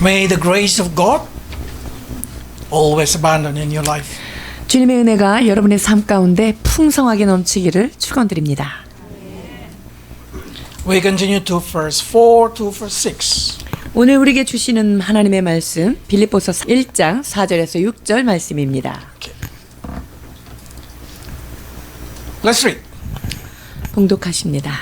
May the grace of God always abound in your life. 주님의 은혜가 여러분의 삶 가운데 풍성하게 넘치기를 축원드립니다. We continue to verse 4 to verse 6. 오늘 우리에게 주시는 하나님의 말씀 빌립보서 1장 4절에서 6절 말씀입니다. Okay. Let's read. 봉독하십니다.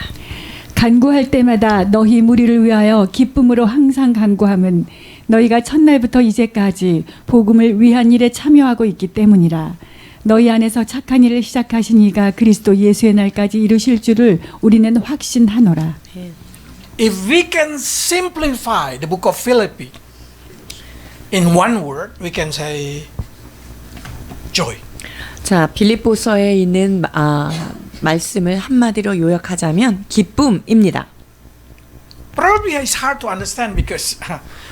간구할 때마다 너희 무리를 위하여 기쁨으로 항상 간구함은 너희가 첫날부터 이제까지 복음을 위한 일에 참여하고 있기 때문이라. 너희 안에서 착한 일을 시작하신 이가 그리스도 예수의 날까지 이루실 줄을 우리는 확신하노라. If we can simplify the book of Philippi in one word, we can say joy. 자, 빌립보서에 있는 말씀을 한마디로 요약하자면 기쁨입니다. Probably it's hard to understand because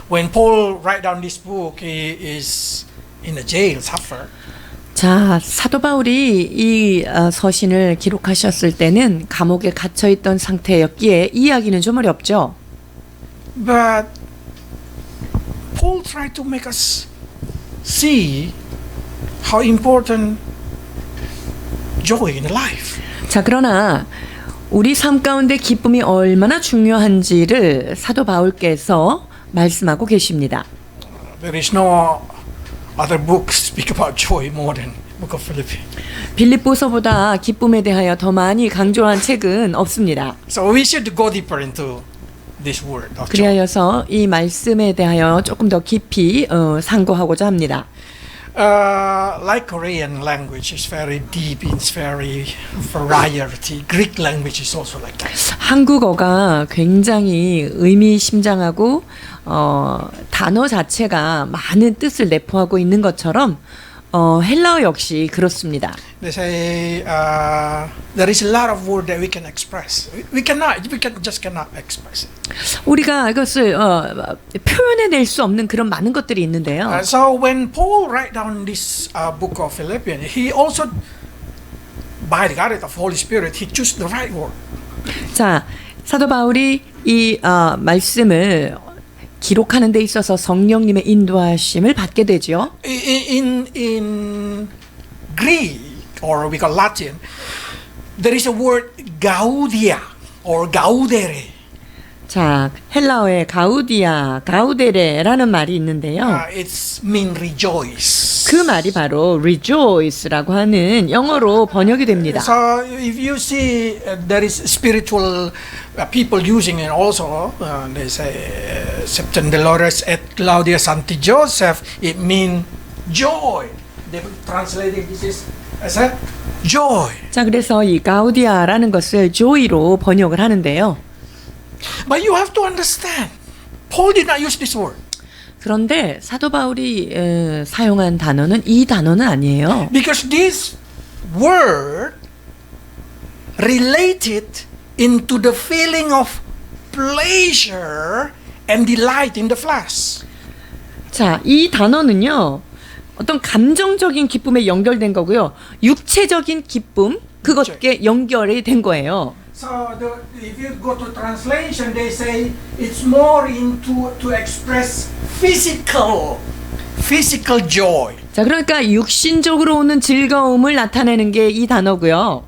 when Paul write down this book, he is in a jail, suffer. 자, 사도 바울이 이 서신을 기록하셨을 때는 감옥에 갇혀 있던 상태였기에 이해하기는 좀 어렵죠. But Paul tried to make us see how important joy in life. 자, 그러나 우리 삶 가운데 기쁨이 얼마나 중요한지를 사도 바울께서 말씀하고 계십니다. There is no other books speak about joy more than book of Philippi. 빌립보서보다 기쁨에 대하여 더 많이 강조한 책은 없습니다. So we should go deeper into this word of joy. 그리하여서 이 말씀에 대하여 조금 더 깊이 상고하고자 합니다. Like Korean language is very deep, it's very variety. Greek language is also like that. 한국어가 굉장히 의미심장하고 단어 자체가 많은 뜻을 내포하고 있는 것처럼 헬라어 역시 그렇습니다. They say there is a lot of word that we can express. We just cannot express it. 우리가 이것을 표현해낼 수 없는 그런 많은 것들이 있는데요. So when Paul write down this book of Philippians, he also, by the guidance of Holy Spirit, he chose the right word. 자, 사도 바울이 이 말씀을 기록하는 데 있어서 성령님의 인도하심을 받게 되죠. In Greek, or we call Latin, there is a word gaudia or gaudere. 자, 헬라어에 가우디아, 가우데레라는 말이 있는데요. It's mean rejoice. 그 말이 바로 rejoice라고 하는 영어로 번역이 됩니다. So if you see there is spiritual people using it also, they say Septem Dolores et Claudia Santi Joseph, it means joy. They translated this as a joy. 자, 그래서 이 가우디아라는 것을 joy로 번역을 하는데요. But you have to understand, Paul did not use this word. 그런데 사도 바울이 사용한 단어는 이 단어는 아니에요. Because this word related into the feeling of pleasure and delight in the flesh. 자, 이 단어는요. 어떤 감정적인 기쁨에 연결된 거고요. 육체적인 기쁨 그것께 연결이 된 거예요. So if you go to translation, they say it's more into to express physical joy. 자, 그러니까 육신적으로 오는 즐거움을 나타내는 게 이 단어고요.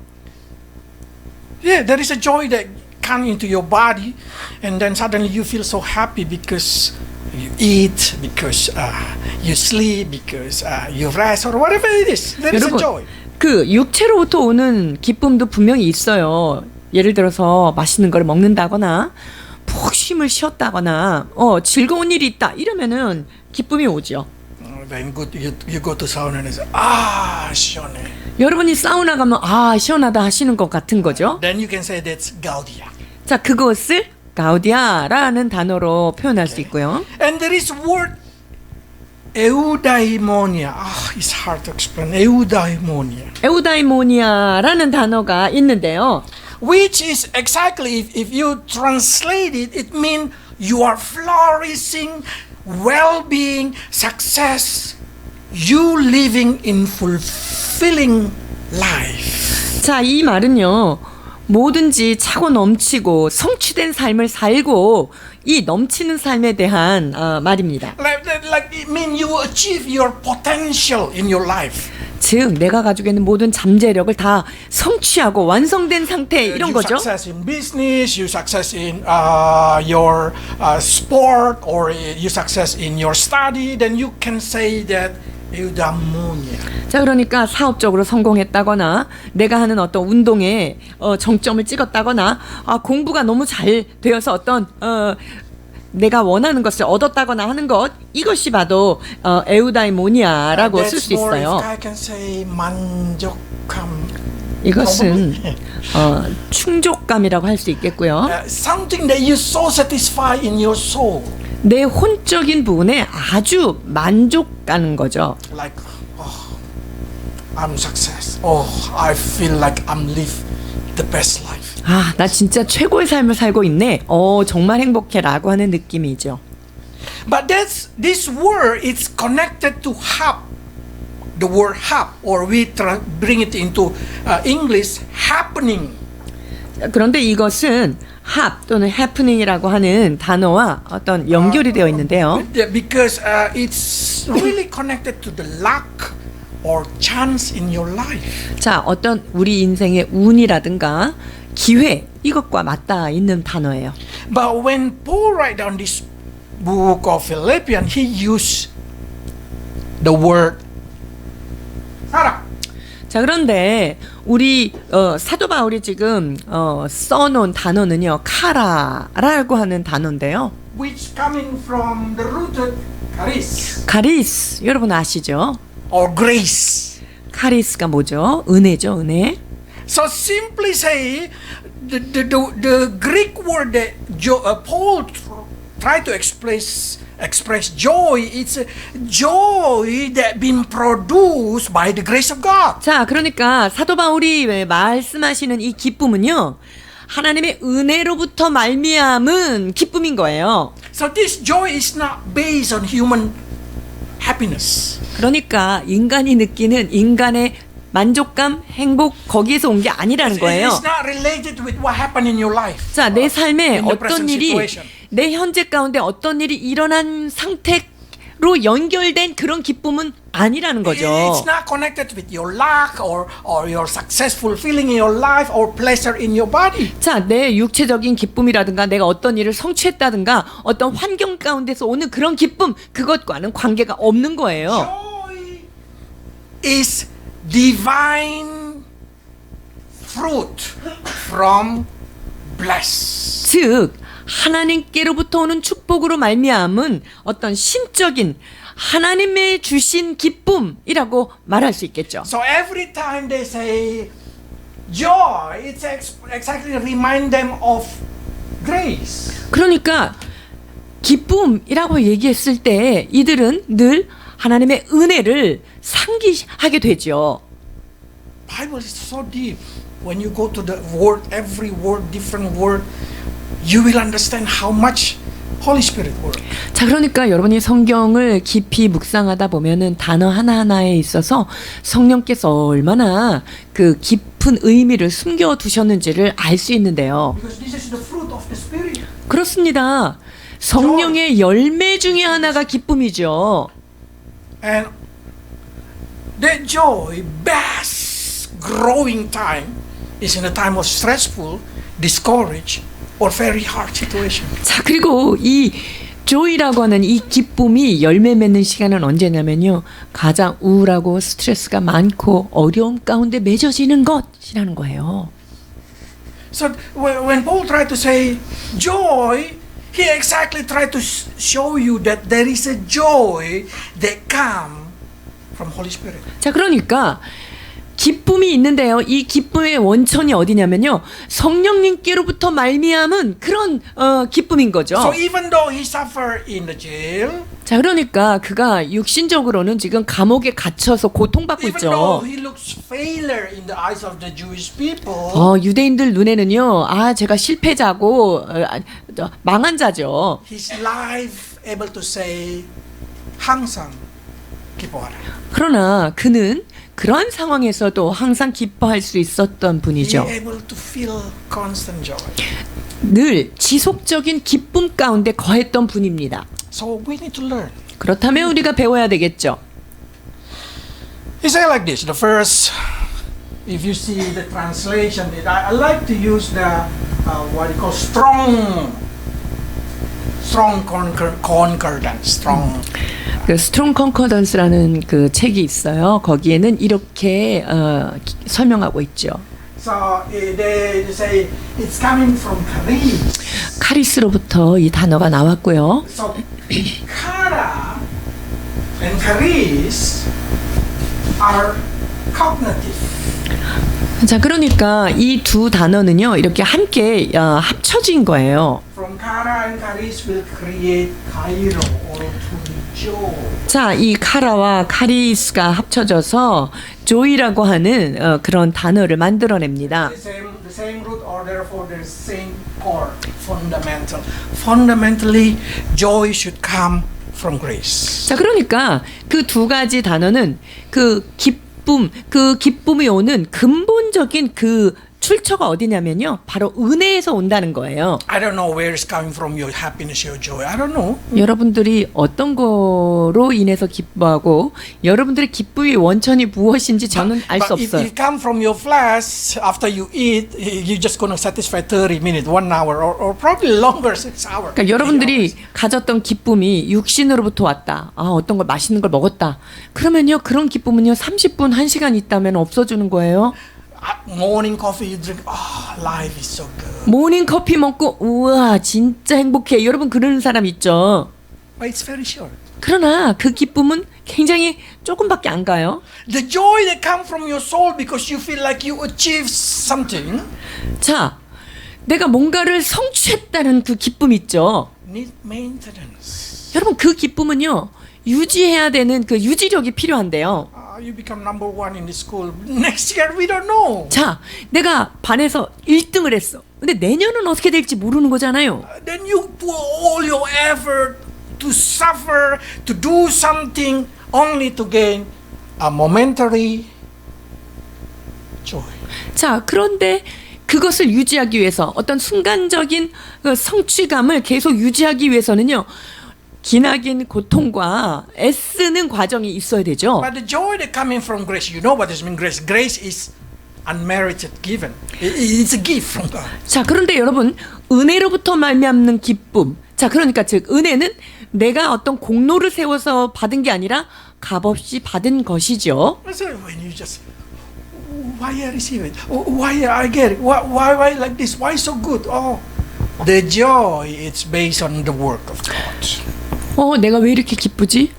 Yeah, there is a joy that comes into your body, and then suddenly you feel so happy because you eat, because you sleep, because you rest, or whatever it is. There is a joy. 그 육체로부터 오는 기쁨도 분명히 있어요. 예를 들어서 맛있는 걸 먹는다거나 푹 쉼을 쉬었다거나 즐거운 일이 있다 이러면은 기쁨이 오죠. Then you go to sauna and say, 시원해. 여러분이 사우나 가면 시원하다 하시는 것 같은 거죠. Then you can say that's gaudia. 자, 그것을 가우디아라는 단어로 표현할 수 있고요. And there is word eudaimonia. It's hard to explain. Eudaimonia. 에우다이모니아라는 단어가 있는데요. Which is exactly, if you translate it, it means you are flourishing, well-being, success, you living in fulfilling life. 자, 이 말은요. 뭐든지 차고 넘치고 성취된 삶을 살고 이 넘치는 삶에 대한 말입니다. Like it means you achieve your potential in your life. 즉 내가 가지고 있는 모든 잠재력을 다 성취하고 완성된 상태 이런 You 거죠. success in business, you success in your sport, or you success in your study, then you can say that eudaimonia. 자, 그러니까 사업적으로 성공했다거나 내가 하는 어떤 운동에 정점을 찍었다거나 공부가 너무 잘 되어서 어떤 내가 원하는 것을 얻었다거나 하는 것, 이것이 바로 에우다이모니아라고 쓸 수 있어요. I can say 만족감. 이것은 충족감이라고 할 수 있겠고요. Something that you so satisfied in your soul. 내 혼적인 부분에 아주 만족하는 거죠. Like, oh, I'm success. Oh, I feel like I'm live the best life. 나 진짜 최고의 삶을 살고 있네. 정말 행복해라고 하는 느낌이죠. But this word is connected to hap. The word hap, or we bring it into English, happening. 그런데 이것은 합 또는 happening이라고 하는 단어와 어떤 연결이 되어 있는데요. Because it's really connected to the luck or chance in your life. 자, 어떤 우리 인생의 운이라든가 기회, 이것과 맞닿아 있는 단어예요. But when Paul write down this book of Philippians, he used the word 사랑. 자, 그런데 우리 사도 바울이 지금 써놓은 단어는요, 카라라고 하는 단어인데요. Which coming from the root charis 카리스, 여러분 아시죠? or grace. 카리스가 뭐죠? 은혜죠, 은혜. So simply say the Greek word that Paul tried to express joy. It's joy that been produced by the grace of God. 자, 그러니까 사도 바울이 말씀하시는 이 기쁨은요, 하나님의 은혜로부터 말미암은 기쁨인 거예요. So this joy is not based on human happiness. 그러니까 인간이 느끼는 인간의 만족감, 행복, 거기에서 온 게 아니라는 거예요. It's not related with what happened in your life. 자, 내 삶에 In the 어떤 present 일이, situation. 내 현재 가운데 어떤 일이 일어난 상태로 연결된 그런 기쁨은 아니라는 거죠. It's not connected with your luck or your successful feeling in your life or pleasure in your body. 자, 내 육체적인 기쁨이라든가 내가 어떤 일을 성취했다든가 어떤 환경 가운데서 오는 그런 기쁨, 그것과는 관계가 없는 거예요. Joy is divine fruit from bless. 즉 하나님께로부터 오는 축복으로 말미암은 어떤 신적인 하나님의 주신 기쁨이라고 말할 수 있겠죠. So every time they say joy, it's exactly remind them of grace. 그러니까 기쁨이라고 얘기했을 때 이들은 늘 하나님의 은혜를 상기하게 되죠. Bible is so deep. When you go to the word, every word, different word, you will understand how much Holy Spirit works. 자, 그러니까 여러분이 성경을 깊이 묵상하다 보면은 단어 하나하나에 있어서 성령께서 얼마나 그 깊은 의미를 숨겨 두셨는지를 알 수 있는데요. Because this is the fruit of the Spirit. 그렇습니다. 성령의 열매 중에 하나가 기쁨이죠. And that joy, best growing time is in a time of stressful, discouraged, or very hard situation. 자, 그리고 이 조이라고 하는 이 기쁨이 열매 맺는 시간은 언제냐면요, 가장 우울하고 스트레스가 많고 어려움 가운데 맺어지는 것이라는 거예요. So when Paul tried to say joy, he exactly tried to show you that there is a joy that comes from Holy Spirit. 자, 그러니까 기쁨이 있는데요. 이 기쁨의 원천이 어디냐면요, 성령님께로부터 말미암은 그런 기쁨인 거죠. So even though he suffered in the jail, 자, 그러니까 그가 육신적으로는 지금 감옥에 갇혀서 고통받고 even though 있죠. he looks failure in the eyes of the Jewish people, 유대인들 눈에는요, 제가 실패자고 망한 자죠. his life able to say 항상 기뻐하라. 그러나 그는 그런 상황에서도 항상 기뻐할 수 있었던 분이죠. Be able to feel constant joy. 늘 지속적인 기쁨 가운데 거했던 분입니다. So we need to learn. 그렇다면 우리가 배워야 되겠죠. He said like this. The first, if you see the translation, I like to use the what you call strong concordance. Strong. 그 스트롱 컨커던스라는 그 책이 있어요. 거기에는 이렇게 설명하고 있죠. So they say it's coming from charis. 카리스로부터 이 단어가 나왔고요. So chara and charis are cognitive. 자, 그러니까 이 두 단어는요, 이렇게 함께 합쳐진 거예요. From chara and charis will create kairo or to rejoice. 자, 이 카라와 카리스가 합쳐져서 조이라고 하는 그런 단어를 만들어냅니다. The same root or therefore the same core, fundamental. Fundamentally, joy should come from grace. 자, 그러니까 그 두 가지 단어는 그 기쁨이 오는 근본적인 그 출처가 어디냐면요, 바로 은혜에서 온다는 거예요. I don't know where it's coming from, your happiness, your joy. I don't know. 여러분들이 어떤 거로 인해서 기뻐하고 여러분들의 기쁨의 원천이 무엇인지 저는 알 수 But if 없어요. it come from your flesh, after you eat, you're just going to satisfy 30 minutes, 1 hour, or probably longer, 6 hours. 그러니까 여러분들이 가졌던 기쁨이 육신으로부터 왔다. 어떤 걸 맛있는 걸 먹었다. 그러면요, 그런 기쁨은요, 30분, 1시간 있다면 없어지는 거예요. Morning coffee you drink, life is so good. 모닝 커피 먹고 우와 진짜 행복해. 여러분 그러는 사람 있죠. But it's very short. 그러나 그 기쁨은 굉장히 조금밖에 안 가요. The joy that comes from your soul because you feel like you achieved something 자, 내가 뭔가를 성취했다는 그 기쁨 있죠. need maintenance. 여러분 그 기쁨은요, 유지해야 되는 그 유지력이 필요한데요. You become number 1 in the school. Next year we don't know. 자, 내가 반에서 1등을 했어. 근데 내년은 어떻게 될지 모르는 거잖아요. Then you put all your effort to suffer, to do something only to gain a momentary joy. 자, 그런데 그것을 유지하기 위해서 어떤 순간적인 그 성취감을 계속 유지하기 위해서는요, 기나긴 고통과 애쓰는 과정이 있어야 되죠. But the joy that coming from grace, you know what this means, grace. Grace is unmerited given. It's a gift from God. 자, 그런데 여러분, 은혜로부터 말미암는 기쁨. 자, 그러니까 즉 은혜는 내가 어떤 공로를 세워서 받은 게 아니라 값없이 받은 것이죠. So when you just, why I receive it? Why I get it? Why like this? Why so good? The joy, it's based on the work of God. 내가 왜 이렇게 기쁘지?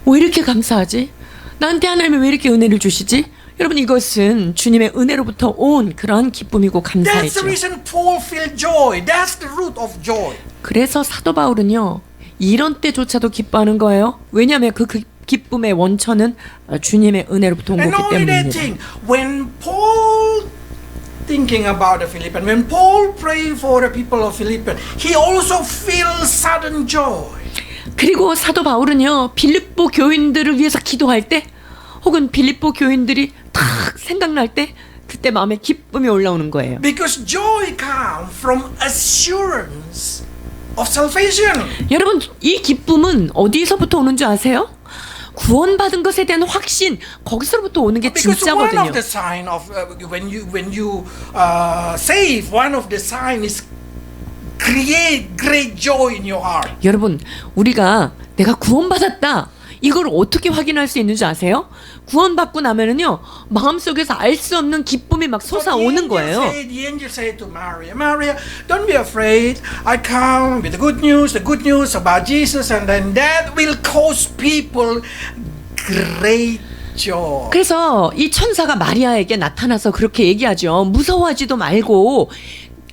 왜 이렇게 감사하지? 나한테 하나님이 왜 이렇게 은혜를 주시지? 여러분, 이것은 주님의 은혜로부터 온 그러한 기쁨이고 That's the 감사이죠. reason Paul felt joy. That's the root of joy. 그래서 사도 바울은요, 이런 때조차도 기뻐하는 거예요. 왜냐하면 그 기쁨의 원천은 주님의 은혜로부터 온 And 거기 only that 때문입니다. thing, when Paul thinking about the Philippines, when Paul prayed for the people of Philippines, he also feels sudden joy. 그리고 사도 바울은요, 빌립보 교인들을 위해서 기도할 때, 혹은 빌립보 교인들이 탁 생각날 때, 그때 마음에 기쁨이 올라오는 거예요. Because joy comes from assurance of salvation. 여러분, 이 기쁨은 어디서부터 오는 줄 아세요? 구원받은 것에 대한 확신, 거기서부터 오는 게 Because one 진짜거든요. of the sign of when you save, one of the sign is create great joy in your heart. 여러분, 우리가 내가 구원받았다, 이걸 어떻게 확인할 수 있는지 아세요? 구원받고 나면은요, 마음속에서 알 수 없는 기쁨이 막 솟아오는 거예요. The angel said to Maria, Maria, don't be afraid. I come with the good news about Jesus, and then that will cause people great joy. 그래서 이 천사가 마리아에게 나타나서 그렇게 얘기하죠. 무서워하지도 말고,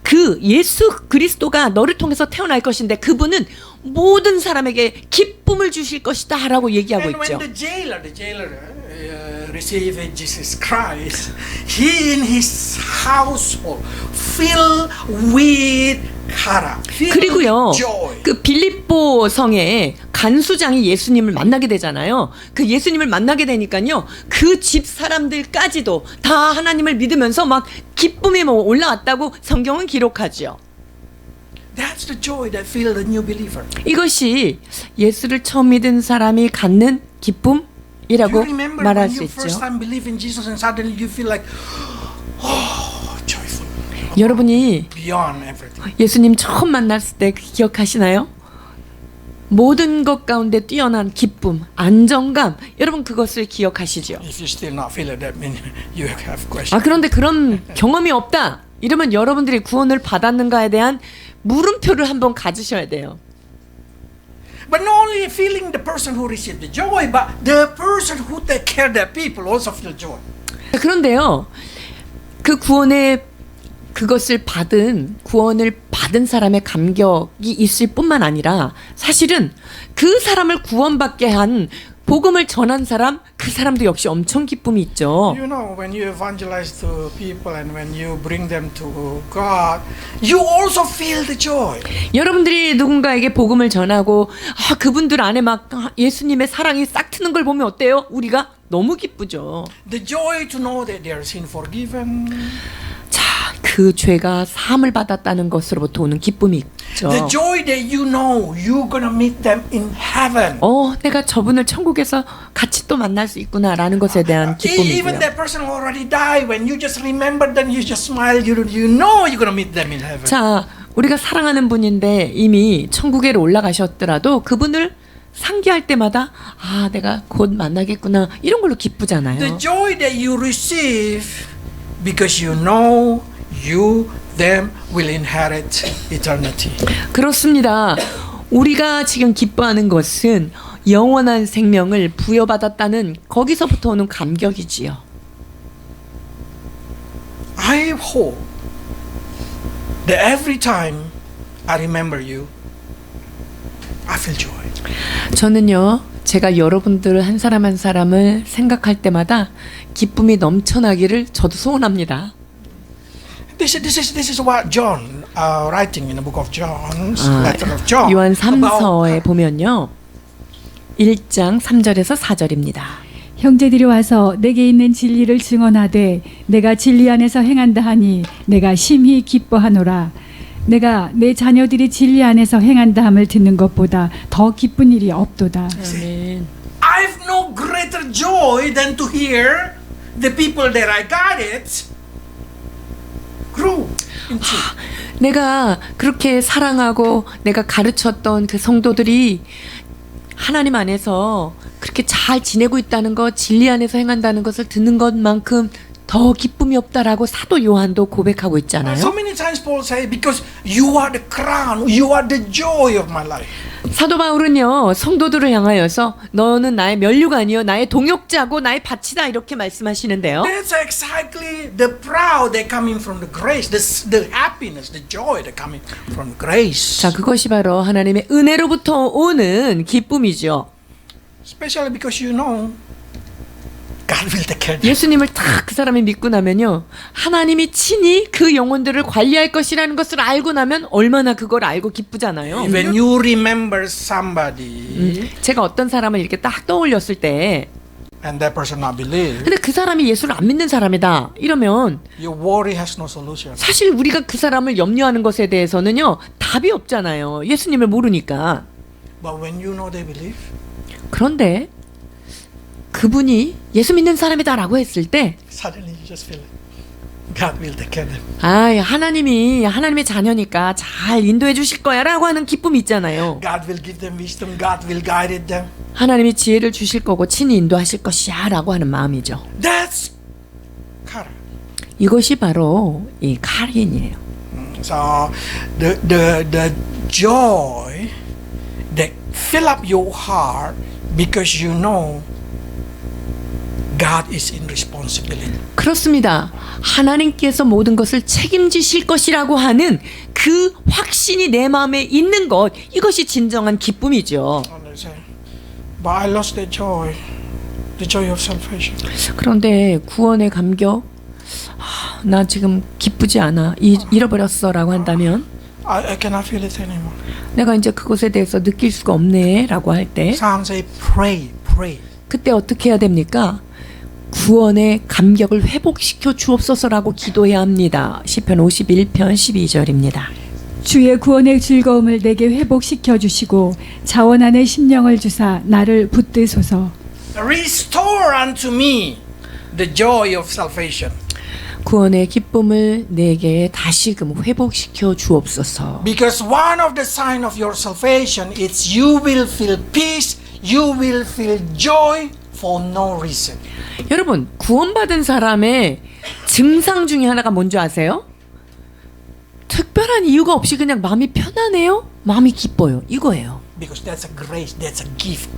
그 예수 그리스도가 너를 통해서 태어날 것인데 그분은 모든 사람에게 기쁨을 주실 것이다 라고 얘기하고 And 있죠. when the jailer received Jesus Christ, he in his household filled with chara, filled 그리고요, with joy. 그 빌립보 성에 간수장이 예수님을 만나게 되잖아요. 그 예수님을 만나게 되니까요. 그 집 사람들까지도 다 하나님을 믿으면서 막 기쁨이 뭐 올라왔다고 성경은 기록하죠. That's the joy that fills the new believer. 이것이 예수를 처음 믿은 사람이 갖는 Do 기쁨이라고 you remember 말할 when 수 you first 있죠. time believe in Jesus and suddenly you feel like, oh, joyful, 여러분이 beyond everything. 예수님 처음 만났을 때 기억하시나요? 모든 것 가운데 뛰어난 기쁨, 안정감, 여러분 그것을 기억하시죠? If you still not feel it, that means you have questions. 그런데 그런 경험이 없다. 이러면 여러분들이 구원을 받았는가에 대한 물음표를 한번 가지셔야 돼요. But not only feeling the person who received the joy, but the person who take care of their people also feel joy. 그런데요, 그 그것을 구원을 받은 사람의 감격이 있을 뿐만 아니라 사실은 그 사람을 구원받게 한 복음을 전한 사람, 그 사람도 역시 엄청 기쁨이 있죠. You know, when you evangelize to people and when you bring them to God, you also feel the joy. 여러분들이 누군가에게 복음을 전하고 그분들 안에 막 예수님의 사랑이 싹 트는 걸 보면 어때요? 우리가 너무 기쁘죠. The joy to know that they are sin forgiven. 자, 그 죄가 사함을 받았다는 것으로부터 오는 기쁨이 있죠. The joy that you know you're gonna meet them in heaven. 내가 저분을 천국에서 같이 또 만날 수 있구나라는 것에 대한 Even 기쁨이고요. that person who already died, when you just remember them, you just smile. You know you're gonna meet them in heaven. 자, 우리가 사랑하는 분인데 이미 천국에 올라가셨더라도 그분을 상기할 때마다 내가 곧 만나겠구나 이런 걸로 기쁘잖아요. The joy that you receive because you know them will inherit eternity. 그렇습니다. 우리가 지금 기뻐하는 것은 영원한 생명을 부여받았다는 거기서부터 오는 감격이지요. I hope that every time I remember you, I feel joy. 저는요, 제가 여러분들 한 사람 한 사람을 생각할 때마다 기쁨이 넘쳐나기를 저도 소원합니다. This is what John writing in the book of John's letter of John. 요한 about 3서에 보면요. 1장 3절에서 4절입니다. 형제들이 와서 내게 있는 진리를 증언하되 내가 진리 안에서 행한다 하니 내가 심히 기뻐하노라. 내가 내 자녀들이 진리 안에서 행한다 함을 듣는 것보다 더 기쁜 일이 없도다. 아멘. I've no greater joy than to hear the people that I guided grow in truth. 내가 그렇게 사랑하고 내가 가르쳤던 그 성도들이 하나님 안에서 그렇게 잘 지내고 있다는 것, 진리 안에서 행한다는 것을 듣는 것만큼 더 기쁨이 없다라고 사도 요한도 고백하고 있잖아요. So many times Paul say, because you are the crown, you are the joy of my life. 사도 바울은요, 성도들을 향하여서 너는 나의 면류관이요, 나의 동역자고 나의 밭이다 이렇게 말씀하시는데요. That's exactly the proud that coming from the grace, the happiness, the joy that coming from grace. 자, 그것이 바로 하나님의 은혜로부터 오는 기쁨이죠. Especially because you know God will take care of them. 예수님을 딱 그 사람이 믿고 나면요, 하나님이 친히 그 영혼들을 관리할 것이라는 것을 알고 나면 얼마나 그걸 알고 기쁘잖아요. When you remember somebody 제가 어떤 사람을 이렇게 딱 떠올렸을 때, and that person not believe, 근데 그 사람이 예수를 안 믿는 사람이다 이러면 your worry has no solution. 사실 우리가 그 사람을 염려하는 것에 대해서는요, 답이 없잖아요. 예수님을 모르니까. But when you know they believe, 그런데 그분이 예수 믿는 사람이다라고 했을 때, suddenly you just feel like God will take care of them. 하나님이 하나님의 자녀니까 잘 인도해 주실 거야라고 하는 기쁨이 있잖아요. God will give them wisdom. God will guide them. 하나님이 지혜를 주실 거고 친히 인도하실 것이야라고 하는 마음이죠. That's Kara. 이것이 바로 이 카린이에요. So the joy that fill up your heart because you know God is in responsibility. 그렇습니다. 하나님께서 모든 것을 책임지실 것이라고 하는 그 확신이 내 마음에 있는 것, 이것이 진정한 기쁨이죠. And they say, but I lost that joy, the joy of salvation. 그런데 구원의 감격, 나 지금 기쁘지 않아, 잃어버렸어라고 한다면 I cannot feel it anymore. 내가 이제 그것에 대해서 느낄 수가 없네라고 할 때 Psalm say, pray, pray. 그때 어떻게 해야 됩니까? 구원의 감격을 회복시켜 주옵소서라고 기도해야 합니다. 시편 51편 12절입니다. 주의 구원의 즐거움을 내게 회복시켜 주시고 자원하는 심령을 주사 나를 붙드소서. Restore unto me the joy of salvation. 구원의 기쁨을 내게 다시금 회복시켜 주옵소서. Because one of the signs of your salvation is you will feel peace, you will feel joy for no reason. 여러분, 구원받은 사람의 증상 중에 하나가 뭔지 아세요? 특별한 이유가 없이 그냥 마음이 편안해요? 마음이 기뻐요. 이거예요. Because that's a grace, that's a gift.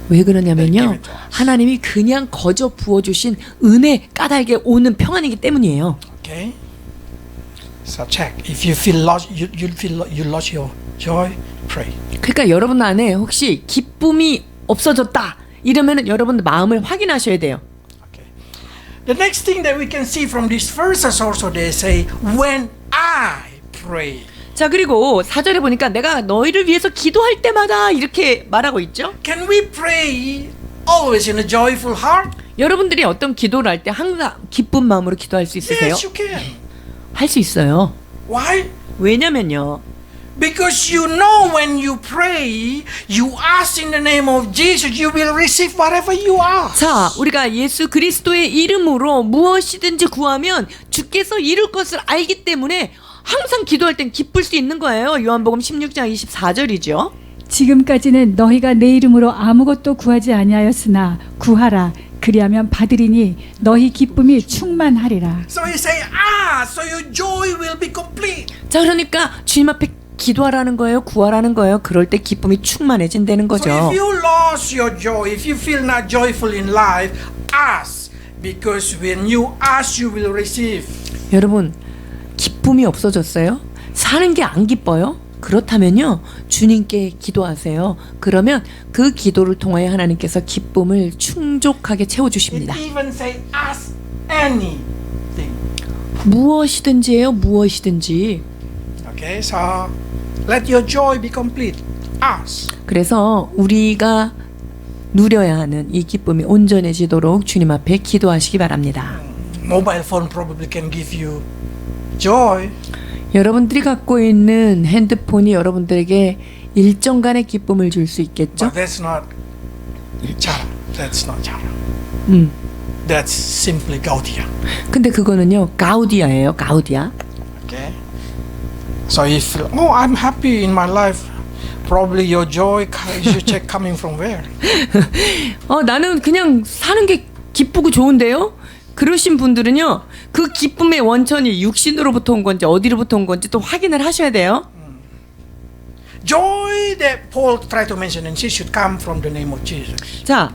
왜 그러냐면요. 하나님이 그냥 거저 부어주신 은혜 까닭에 오는 평안이기 때문이에요. Okay? So check. If you feel lost, you lost your joy, pray. 그러니까 여러분 안에 혹시 기쁨이 없어졌다 이러면은 여러분 마음을 확인하셔야 돼요. Okay. The next thing that we can see from these verses also they say, when I pray. 자, 그리고 4절에 보니까 내가 너희를 위해서 기도할 때마다 이렇게 말하고 있죠. Can we pray always in a joyful heart? 여러분들이 어떤 기도를 할 때 항상 기쁜 마음으로 기도할 수 있으세요? Yes, you can. 할 수 있어요. Why? 왜냐면요. Because you know when you pray, you ask in the name of Jesus, you will receive whatever you ask. 자, 우리가 예수 그리스도의 이름으로 무엇이든지 구하면 주께서 이룰 것을 알기 때문에 항상 기도할 땐 기쁠 수 있는 거예요. 요한복음 16장 24절이죠. 지금까지는 너희가 내 이름으로 아무것도 구하지 아니하였으나 구하라 그리하면 받으리니 너희 기쁨이 충만하리라. So he say, so your joy will be complete. 자, 그러니까 주님 앞에 기도하라는 거예요. 구하라는 거예요. 그럴 때 기쁨이 충만해진다는 So 거죠. if you lost your joy, if you feel not joyful in life, ask. Because when you ask, you will receive. 여러분, 기쁨이 없어졌어요? 사는 게 안 기뻐요? 그렇다면요, 주님께 기도하세요. 그러면 그 기도를 통하여 하나님께서 기쁨을 충족하게 It 채워주십니다. even say, ask anything. 무엇이든지예요, 무엇이든지. Okay, so let your joy be complete. Ask. 그래서 우리가 누려야 하는 이 기쁨이 온전해지도록 주님 앞에 기도하시기 바랍니다. Mobile phone probably can give you joy. 여러분들이 갖고 있는 핸드폰이 여러분들에게 일정간의 기쁨을 줄 수 있겠죠? But that's not chara. That's not chara. 음. That's simply gaudia. 근데 그거는요, 가우디아예요, 가우디아. Okay. So if I'm happy in my life, probably your joy you check coming from where? 나는 그냥 사는 게 기쁘고 좋은데요? 그러신 분들은요, 그 기쁨의 원천이 육신으로부터 온 건지 어디로부터 온 건지 또 확인을 하셔야 돼요. Joy that Paul tried to mention and she should come from the name of Jesus. 자,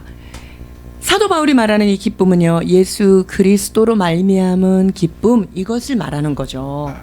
사도 바울이 말하는 이 기쁨은요, 예수 그리스도로 말미암은 기쁨, 이것을 말하는 거죠.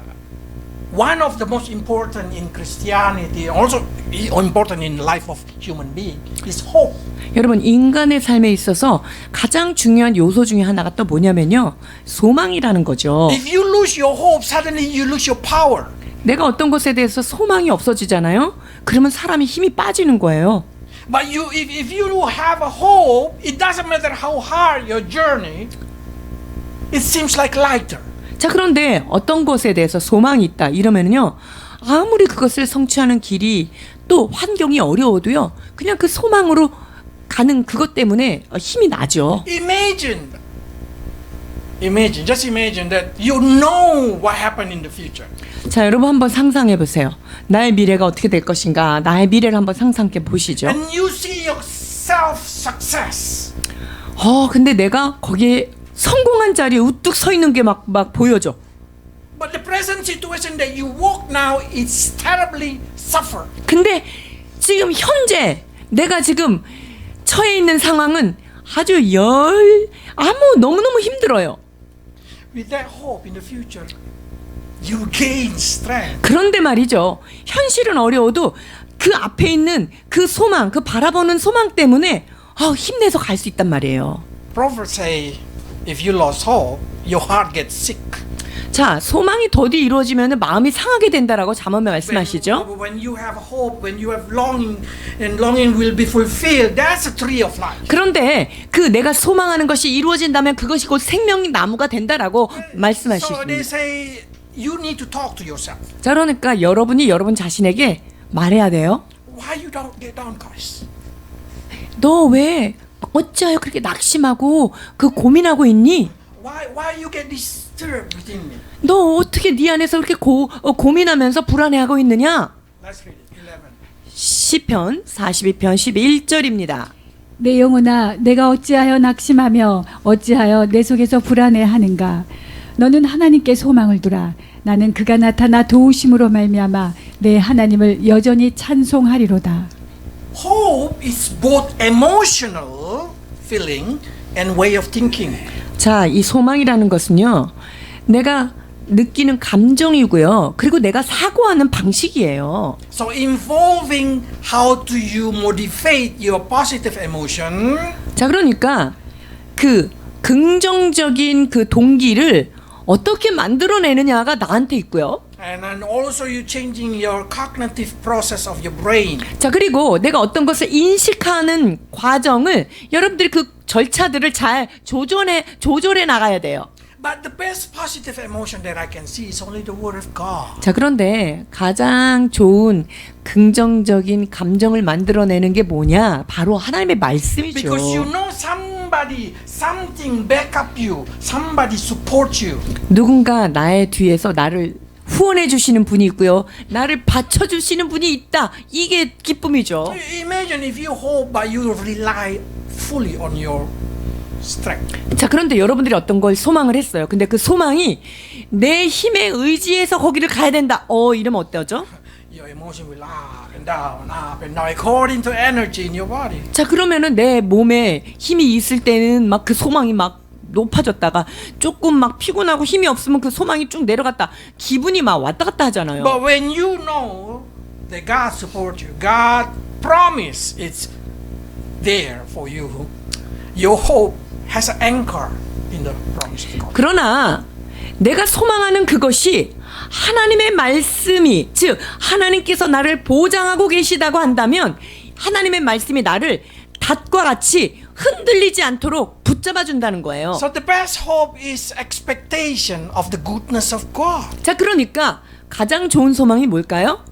One of the most important in Christianity, also important in life of human being, is hope. 여러분, 인간의 삶에 있어서 가장 중요한 요소 중에 하나가 또 뭐냐면요, 소망이라는 거죠. If you lose your hope, suddenly you lose your power. 내가 어떤 것에 대해서 소망이 없어지잖아요? 그러면 사람이 힘이 빠지는 거예요. But if you have a hope, it doesn't matter how hard your journey, it seems like lighter. 자, 그런데 어떤 것에 대해서 소망이 있다 이러면요, 아무리 그것을 성취하는 길이 또 환경이 어려워도요, 그냥 그 소망으로 가는 그것 때문에 힘이 나죠. Just imagine that you know what happened in the future. 자, 여러분 한번 상상해 보세요. 나의 미래가 어떻게 될 것인가. 나의 미래를 한번 상상해 보시죠. And you see yourself success. 근데 내가 거기에 성공한 자리에 우뚝 서 있는 게 막 보여져. But the present situation that you walk now is terribly suffer. 근데 지금 현재 내가 지금 처해 있는 상황은 아주 너무너무 힘들어요. With that hope in the future, you gain strength. 그런데 말이죠, 현실은 어려워도 그 앞에 있는 그 소망, 그 바라보는 소망 때문에 힘내서 갈 수 있단 말이에요. Proverbs say, if you lost hope, your heart gets sick. 자, 소망이 더디 이루어지면 마음이 상하게 된다라고 잠언에 말씀하시죠. When you have hope, when you have longing, and longing will be fulfilled, that's the tree of life. 그런데 그 내가 소망하는 것이 이루어진다면 그것이 곧 생명의 나무가 된다라고 So they 말씀하십니다. say you need to talk to yourself. 자, 그러니까 여러분이 여러분 자신에게 말해야 돼요. Why you don't get downcast? 너 왜 어찌하여 그렇게 낙심하고 그 고민하고 있니? Why you get disturbed within me? 너 어떻게 네 안에서 그렇게 고민하면서 불안해하고 있느냐? Let's read it. 11. 시편 42편 11절입니다. 내 영혼아 내가 어찌하여 낙심하며 어찌하여 내 속에서 불안해하는가. 너는 하나님께 소망을 두라. 나는 그가 나타나 도우심으로 말미암아 내 하나님을 여전히 찬송하리로다. Hope is both emotional feeling and way of thinking. 자, 이 소망이라는 것은요. 내가 느끼는 감정이고요. 그리고 내가 사고하는 방식이에요. So involving how do you motivate your positive emotion 자, 그러니까 그 긍정적인 그 동기를 어떻게 만들어내느냐가 나한테 있고요. and then also you changing your cognitive process of your brain. 자, 그리고 내가 어떤 것을 인식하는 과정을 여러분들이 그 절차들을 잘 조절해 나가야 돼요. But the best positive emotion that I can see is only the word of God. 자, 그런데 가장 좋은 긍정적인 감정을 만들어내는 게 뭐냐? 바로 하나님의 말씀이죠. Because you know somebody, something back up you, somebody support you. 누군가 나의 뒤에서 나를 후원해 주시는 분이 있고요. 나를 받쳐 주시는 분이 있다. 이게 기쁨이죠. Imagine if you hope but you rely fully on your strength. 자, 그런데 여러분들이 어떤 걸 소망을 했어요. 근데 그 소망이 내 힘에 의지해서 거기를 가야 된다. 이러면 어때죠? Your emotion will up and down according to energy in your body. 자, 그러면은 내 몸에 힘이 있을 때는 막 그 소망이 막 높아졌다가 조금 막 피곤하고 힘이 없으면 그 소망이 쭉 내려갔다. 기분이 막 왔다 갔다 하잖아요. But when you know that God support you, God promise it's there for you. Your hope has an anchor in the promise of God. 그러나 내가 소망하는 그것이 하나님의 말씀이, 즉 하나님께서 나를 보장하고 계시다고 한다면 하나님의 말씀이 나를 닷과 같이 흔들리지 않도록 붙잡아 준다는 거예요. So the best hope is expectation of the goodness of God. 자, 그러니까 가장 좋은 소망이 뭘까요?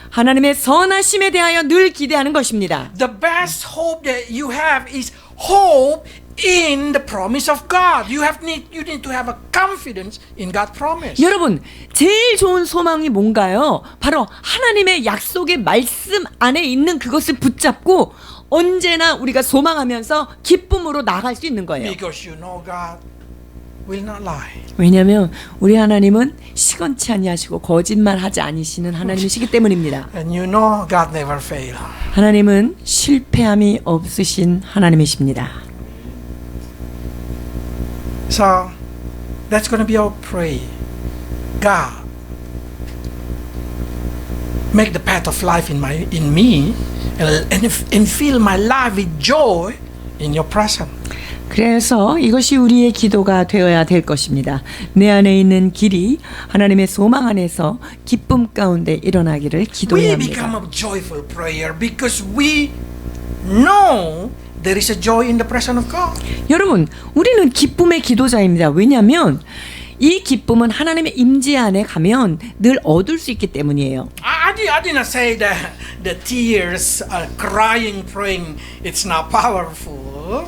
하나님의 선하심에 대하여 늘 기대하는 것입니다. The best hope that you have is hope in the promise of God. You need to have a confidence in God's promise. 여러분, 제일 좋은 소망이 뭔가요? 바로 하나님의 약속의 말씀 안에 있는 그것을 붙잡고 언제나 우리가 소망하면서 기쁨으로 나아갈 수 있는 거예요. Because you know God will not lie. 왜냐하면 우리 하나님은 시건치 아니하시고 거짓말하지 않으시는 하나님이시기 때문입니다. And you know God never fail. 하나님은 실패함이 없으신 하나님이십니다. So that's going to be our prayer. God, make the path of life in me and fill my life with joy in your presence. 그래서 이것이 우리의 기도가 되어야 될 것입니다. 내 안에 있는 길이 하나님의 소망 안에서 기쁨 가운데 일어나기를 We 기도해야 become 합니다. a joyful prayer because we know there is a joy in the presence of God. 여러분, 우리는 기쁨의 기도자입니다. 왜냐하면 이 기쁨은 하나님의 임재 안에 가면 늘 얻을 수 있기 때문이에요. I did not say that the tears, crying, praying, it's not powerful.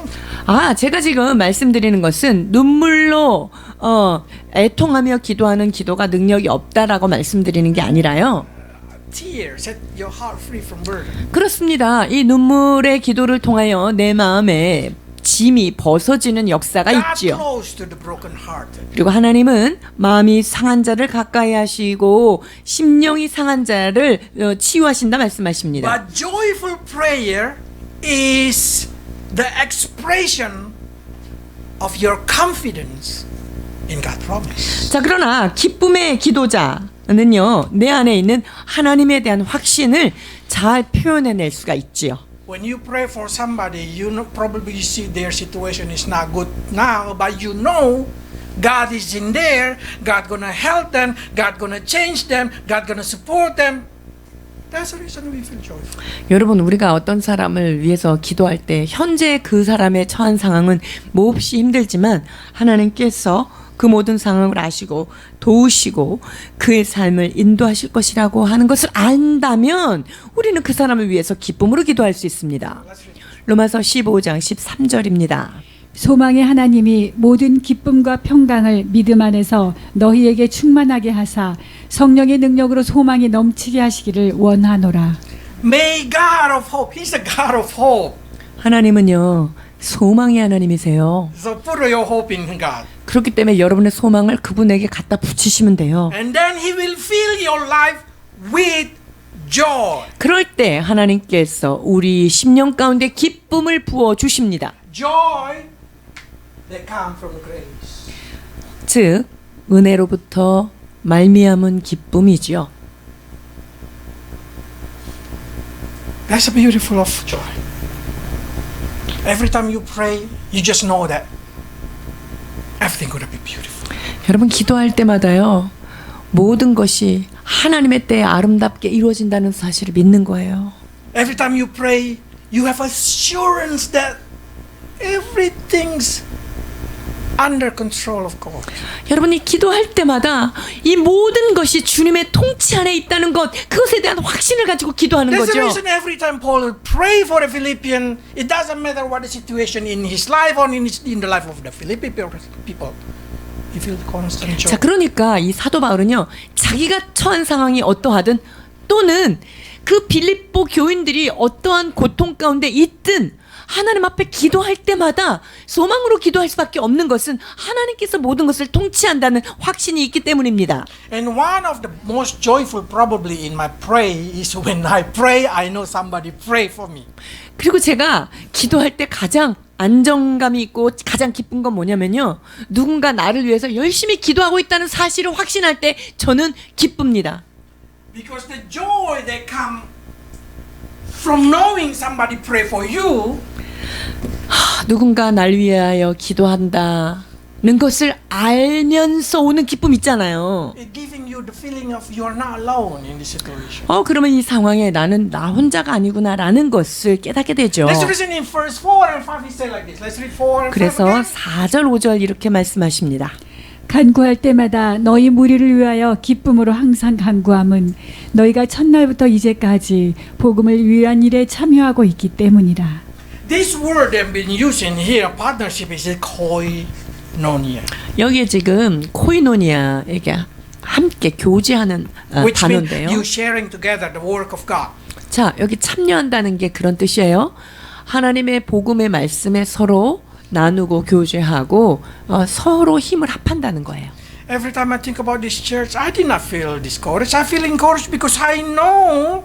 제가 지금 말씀드리는 것은 눈물로 애통하며 기도하는 기도가 능력이 없다라고 말씀드리는 게 아니라요. Tears set your heart free from burden. 그렇습니다. 이 눈물의 기도를 통하여 내 마음에 짐이 벗어지는 역사가 God 있지요. close to the broken heart. 그리고 하나님은 마음이 상한 자를 가까이 하시고 심령이 상한 자를 치유하신다 말씀하십니다. But joyful prayer is the expression of your confidence in God's promise. 자, 그러나 기쁨의 기도자는요, 내 안에 있는 하나님에 대한 확신을 잘 표현해낼 수가 있지요. When you pray for somebody, you know probably you see their situation is not good now, but you know God is in there. God gonna help them. God gonna change them. God gonna support them. That's the reason we feel joyful. 여러분, 우리가 어떤 사람을 위해서 기도할 때 현재 그 사람의 처한 상황은 몹시 힘들지만 하나님께서 그 모든 상황을 아시고 도우시고 그의 삶을 인도하실 것이라고 하는 것을 안다면 우리는 그 사람을 위해서 기쁨으로 기도할 수 있습니다. 로마서 15장 13절입니다. 소망의 하나님이 모든 기쁨과 평강을 믿음 안에서 너희에게 충만하게 하사 성령의 능력으로 소망이 넘치게 하시기를 원하노라. May God of hope. He's the God of hope. 하나님은요, 소망의 하나님이세요. So put your hope in God. 그렇기 때문에 여러분의 소망을 그분에게 갖다 붙이시면 돼요. And then He will fill your life with joy. 그럴 때 하나님께서 우리 심령 가운데 기쁨을 부어 주십니다. Joy that comes from grace. 즉 은혜로부터 말미암은 기쁨이지요. That's a beautiful of joy. Every time you pray, you just know that everything gonna be beautiful. 여러분 기도할 때마다요 모든 것이 하나님의 때에 아름답게 이루어진다는 사실을 믿는 거예요. Every time you pray, you have assurance that everything's under control of God. 여러분이 기도할 때마다 이 모든 것이 주님의 통치 안에 있다는 것, 그것에 대한 확신을 가지고 기도하는 That's the 거죠. reason every time Paul will pray for a Philippian, it doesn't matter what the situation in his life or in the life of the Philippian people. He feels constant joy. 자, 그러니까 이 사도 바울은요, 자기가 처한 상황이 어떠하든 또는 그 빌립보 교인들이 어떠한 고통 가운데 있든 하나님 앞에 기도할 때마다 소망으로 기도할 수밖에 없는 것은 하나님께서 모든 것을 통치한다는 확신이 있기 때문입니다. And one of the most joyful probably in my pray is when I pray, I know somebody pray for me. 그리고 제가 기도할 때 가장 안정감이 있고 가장 기쁜 건 뭐냐면요, 누군가 나를 위해서 열심히 기도하고 있다는 사실을 확신할 때 저는 기쁩니다. Because the joy that comes from knowing somebody pray for you, 누군가 날 위하여 기도한다는 것을 알면서 오는 기쁨 있잖아요. it giving you the feeling of you are not alone in this situation. 그러면 이 상황에 나는 나 혼자가 아니구나라는 것을 깨닫게 되죠. That's the reason in verse 4 and 5 he said like this. Let's read 4 and 5 그래서 again. 4절 5절 이렇게 말씀하십니다. 간구할 때마다 너희 무리를 위하여 기쁨으로 항상 간구함은 너희가 첫날부터 이제까지 복음을 위한 일에 참여하고 있기 때문이라. This word they've been using here, partnership, is koinonia, 여기에 지금 코이노니아, 이게 함께 교제하는 which means 단어인데요. you sharing together the work of God. 자, 여기 참여한다는 게 그런 뜻이에요. 하나님의 복음의 말씀에 서로 나누고 교제하고 서로 힘을 합한다는 거예요. Every time I think about this church, I did not feel discouraged. I feel encouraged because I know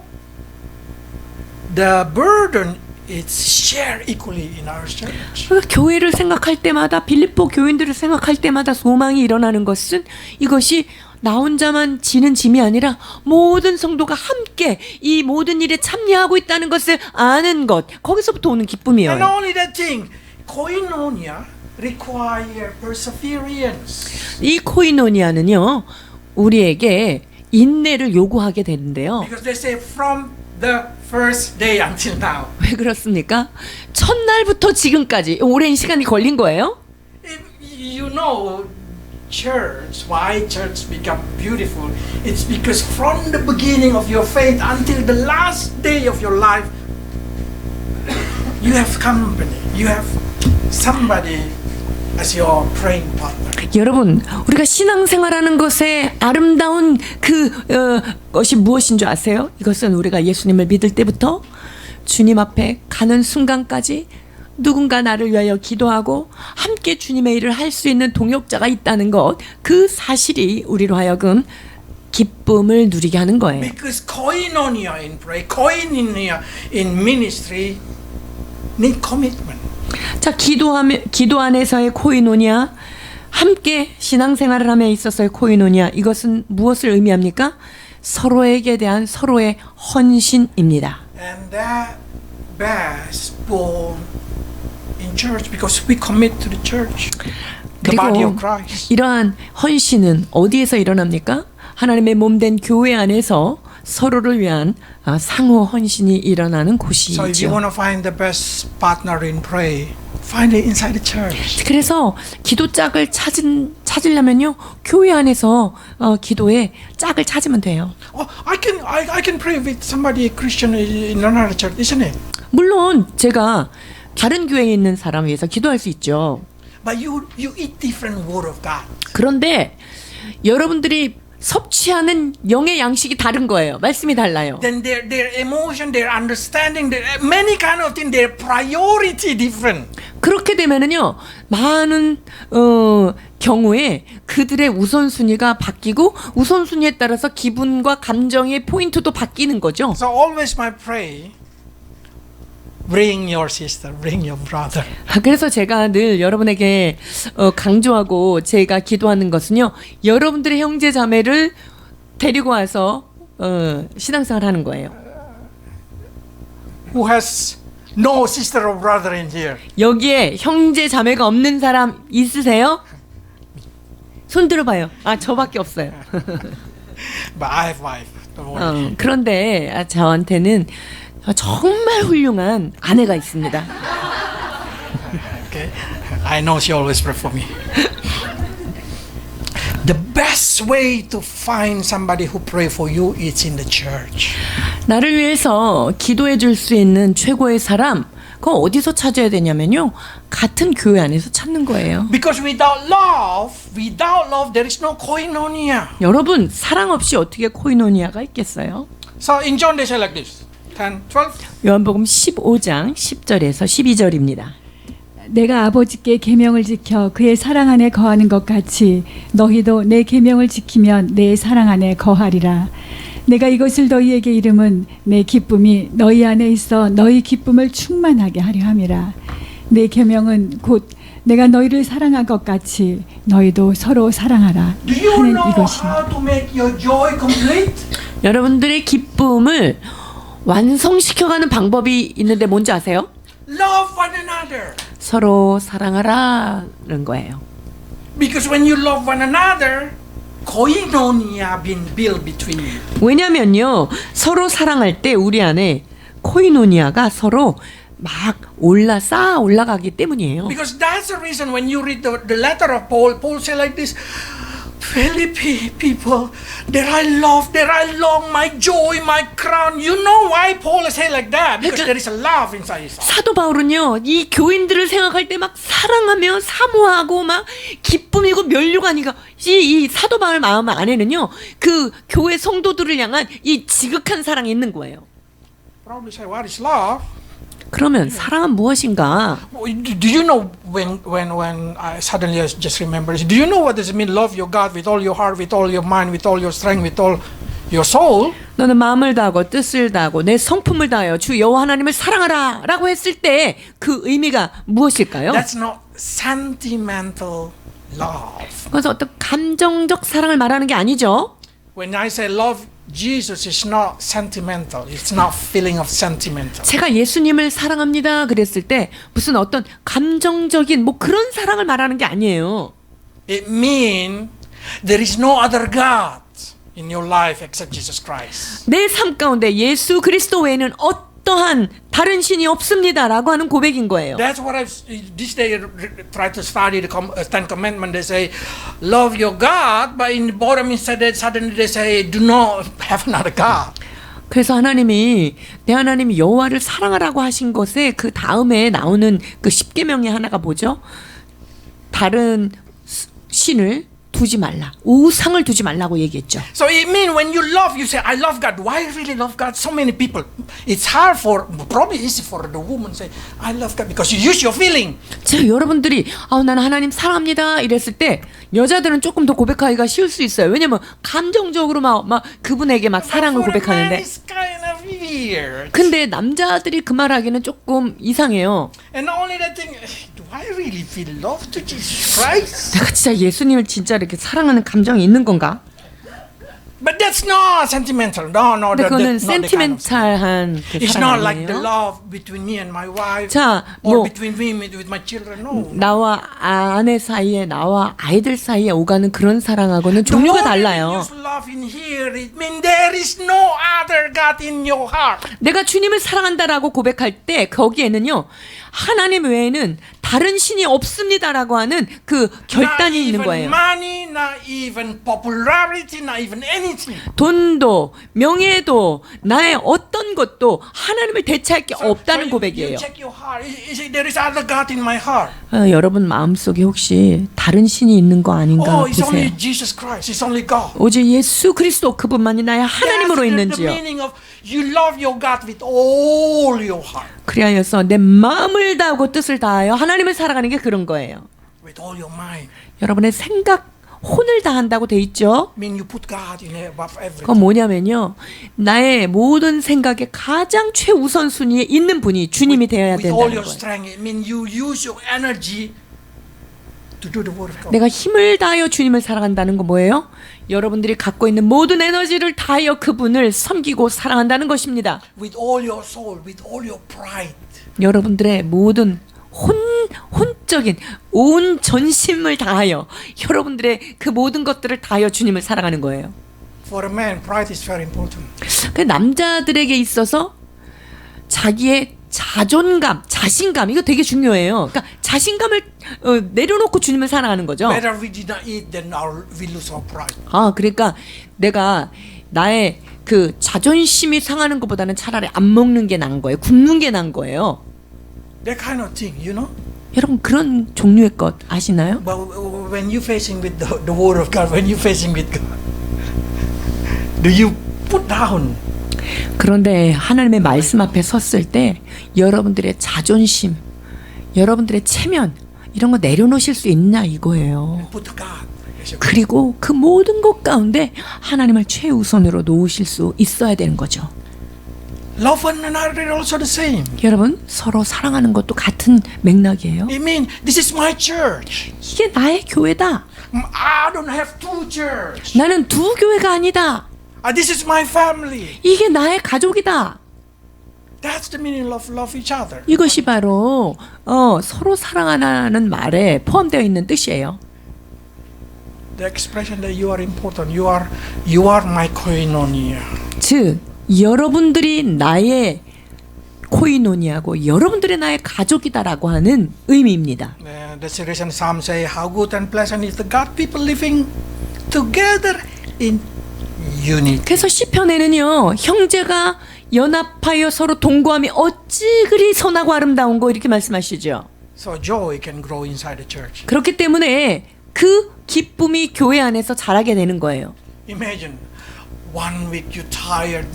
the burden is shared equally in our church. 교회를 생각할 때마다, 빌립보 교인들을 생각할 때마다 소망이 일어나는 것은 이것이 나 혼자만 지는 짐이 아니라 모든 성도가 함께 이 모든 일에 참여하고 있다는 것을 아는 것, 거기서부터 오는 And 기쁨이에요. only that thing, koinonia require perseverance. 이 코이노니아는요, 우리에게 인내를 요구하게 되는데요. Because they say from the first day until now. 왜 그렇습니까? 첫날부터 지금까지 오랜 시간이 걸린 거예요. If you know church, why church become beautiful, it's because from the beginning of your faith until the last day of your life, you have company, you have somebody as your praying partner. 여러분, 우리가 신앙생활하는 것의 아름다운 것이 무엇인 줄 아세요? 이것은 우리가 예수님을 믿을 때부터 주님 앞에 가는 순간까지 누군가 나를 위하여 기도하고 함께 주님의 일을 할 수 있는 동역자가 있다는 것, 그 사실이 우리로 하여금 기쁨을 누리게 하는 거예요. Because koinonia in prayer, koinonia in ministry need commitment. 자, 기도 안에서의 코이노니아, 함께 신앙생활을 함에 있어서의 코이노니아, 이것은 무엇을 의미합니까? 서로에게 대한 서로의 헌신입니다. And that best born in church because we commit to the church. the 그리고 body of Christ. 이러한 헌신은 어디에서 일어납니까? 하나님의 몸된 교회 안에서 서로를 위한 상호 헌신이 일어나는 So if you 곳이죠. want to find the best partner in pray, find it inside the church. 그래서 기도 짝을 찾으려면요, 교회 안에서 기도의 짝을 찾으면 돼요. Oh, I can pray with somebody Christian in another church, isn't it? 물론 제가 다른 교회에 있는 사람 위해서 기도할 수 있죠. But you eat different word of God. 그런데 여러분들이 섭취하는 영의 양식이 다른 거예요. 말씀이 달라요. Then their emotion, their understanding, their many kind of things, their priority different. 그렇게 되면은요, 많은 경우에 그들의 우선순위가 바뀌고 우선순위에 따라서 기분과 감정의 포인트도 바뀌는 거죠. So always my pray, bring your sister, bring your brother. 그래서 제가 늘 여러분에게 강조하고 제가 기도하는 것은요, 여러분들의 형제 자매를 데리고 와서 신앙생활 하는 거예요. Who has no sister or brother in here? 여기에 형제 자매가 없는 사람 있으세요? 손 들어봐요. 저밖에 없어요. But I have wife. Don't worry. 그런데 저한테는 정말 훌륭한 아내가 있습니다. Okay, I know she always pray for me. The best way to find somebody who pray for you is in the church. 나를 위해서 기도해 줄 수 있는 최고의 사람, 그거 어디서 찾아야 되냐면요, 같은 교회 안에서 찾는 거예요. Because without love, there is no koinonia. 여러분, 사랑 없이 어떻게 코이노니아가 있겠어요? So in John they say like this, 10, 12. 요한복음 15장 10절에서 12절입니다. 내가 아버지께 계명을 지켜 그의 사랑 안에 거하는 것 같이 너희도 내 계명을 지키면 내 사랑 안에 거하리라. 내가 이것을 너희에게 이름은 내 기쁨이 너희 안에 있어 너희 기쁨을 충만하게 하려 함이라. 내 계명은 곧 내가 너희를 사랑한 것 같이 너희도 서로 사랑하라 Do you 하는 know 이것이니. how to make your joy complete? 여러분들의 기쁨을 완성시켜가는 방법이 있는데 뭔지 아세요? Love one another. 서로 사랑하라는 거예요. Because when you love one another, koinonia being built between you. 왜냐면요, 서로 사랑할 때 우리 안에 코이노니아가 서로 막 쌓아 올라가기 때문이에요. Because that's the reason when you read the letter of Paul, Paul said like this, Philippi people, that I love, that I long, my joy, my crown. You know why Paul said like that? Because there is a love inside his heart. 사도 바울은요, 이 교인들을 생각할 때 막 사랑하며 사모하고 막 기쁨이고 면류관이가 이 사도 바울 마음 안에는요, 그 교회 성도들을 향한 이 지극한 사랑이 있는 거예요. Probably say, what is love? 그러면 사랑은 무엇인가? Do you know when I suddenly just remember this? Do you know what does it mean? Love your God with all your heart, with all your mind, with all your strength, with all your soul. 너는 마음을 다하고 뜻을 다하고 내 성품을 다하여 주 여호와 하나님을 사랑하라 라고 했을 때 그 의미가 무엇일까요? That's not sentimental love. 그래서 어떤 감정적 사랑을 말하는 게 아니죠. When I say love Jesus, is not sentimental. It's not feeling of sentimental. 제가 예수님을 사랑합니다 그랬을 때 무슨 어떤 감정적인 뭐 그런 사랑을 말하는 게 아니에요. It means there is no other God in your life except Jesus Christ. 내 삶 가운데 예수 그리스도 외에는 어떠한 다른 신이 없습니다라고 하는 고백인 거예요. That's what I've this day try to study the Ten Commandments. They say, love your God, but in the bottom instead suddenly they say, do not have another God. 그래서 하나님이 내 하나님 여호와를 사랑하라고 하신 것에 그 다음에 나오는 그 10계명의 하나가 뭐죠? 다른 신을 두지 말라. 우상을 두지 말라고 얘기했죠. So it means when you love, you say, I love God. Why really love God? So many people. It's hard for, probably easy for the woman say, I love God because you use your feeling. 자, 여러분들이 나는 하나님 사랑합니다 이랬을 때 여자들은 조금 더 고백하기가 쉬울 수 있어요. 왜냐면 감정적으로 막 그분에게 막 사랑을 For a man, 고백하는데. it's kind of weird. 근데 남자들이 그 말하기는 조금 이상해요. And not only that thing, do I really feel love to Jesus Christ? 내가 진짜 예수님을 진짜 이렇게 사랑하는 감정이 있는 건가? But that's not sentimental. No, no, 근데 그거는 that's not the kind of 센티멘탈한 그 It's 사랑 not like the 아니에요. love between me and my wife 자, or 뭐 between me with my children. No. 나와 아내 사이에 나와 아이들 사이에 오가는 그런 사랑하고는 The 종류가 moment 달라요. you use love in here, it means there is no other God in your heart. 내가 주님을 사랑한다라고 고백할 때 거기에는요 하나님 외에는 다른 신이 없습니다라고 하는 그 결단이 있는 거예요. Money, not even popularity, not even anything. 돈도 명예도 나의 어떤 것도 하나님을 대체할 게 없다는 You 고백이에요. check your heart. There is other God in my heart. 여러분 마음속에 혹시 다른 신이 있는 거 아닌가 Oh, it's 보세요. only Jesus Christ. It's only God. 오직 예수 그리스도 그분만이 나의 하나님으로 That's the 있는지요. meaning of you love your God with all your heart, 그리하여서 내 마음을 다하고 뜻을 다하여 하나님을 살아가는 게 그런 거예요. with all your mind. 여러분의 생각 혼을 다한다고 돼 있죠. I mean, you put God in above everything. 그건 뭐냐면요 나의 모든 생각의 가장 최우선 순위에 있는 분이 주님이 되어야 With all 된다는 your 거예요. strength, it means you use your energy to do the word of God. 내가 힘을 다하여 주님을 사랑한다는 건 뭐예요? 여러분들이 갖고 있는 모든 에너지를 다하여 그분을 섬기고 사랑한다는 것입니다. With all your soul, with all your pride. 여러분들의 모든 혼적인 온 전심을 다하여 여러분들의 그 모든 것들을 다하여 주님을 사랑하는 거예요. For a man, pride is very important. 그 남자들에게 있어서 자기의 자존감, 자신감 이거 되게 중요해요. 그러니까 자신감을 내려놓고 주님을 사랑하는 거죠. Better we did not eat than we lose our pride. 그러니까 내가 나의 그 자존심이 상하는 것보다는 차라리 안 먹는 게 나은 거예요. 굶는 게 나은 거예요. That kind of thing, you know. 여러분 그런 종류의 것 아시나요? But when you facing with the word of God, when you facing with God, do you put down? 그런데 하나님의 말씀 앞에 섰을 때 여러분들의 자존심, 여러분들의 체면 이런 거 내려놓으실 수 있냐 이거예요. Put the God. as your- 그리고 그 모든 것 가운데 하나님을 최우선으로 놓으실 수 있어야 되는 거죠. Love one another also the same. 여러분 서로 사랑하는 것도 같은 맥락이에요. I mean, this is my church. 이게 나의 교회다. I don't have two church. 나는 두 교회가 아니다. This is my family. 이게 나의 가족이다. That's the meaning of love each other. 이것이 바로 서로 사랑하라는 말에 포함되어 있는 뜻이에요. The expression that you are important. You are my koinonia. 즉 여러분들이 나의 코이노니아고 여러분들이 나의 가족이다라고 하는 의미입니다. That's the reason Psalm say, how good and pleasant is the God people living together in unity. 그래서 시편에는요 형제가 연합하여 서로 동거함이 어찌 그리 선하고 아름다운 거 이렇게 말씀하시죠. So joy can grow inside the church. 그렇기 때문에 그 기쁨이 교회 안에서 자라게 되는 거예요. Imagine 1 week you tired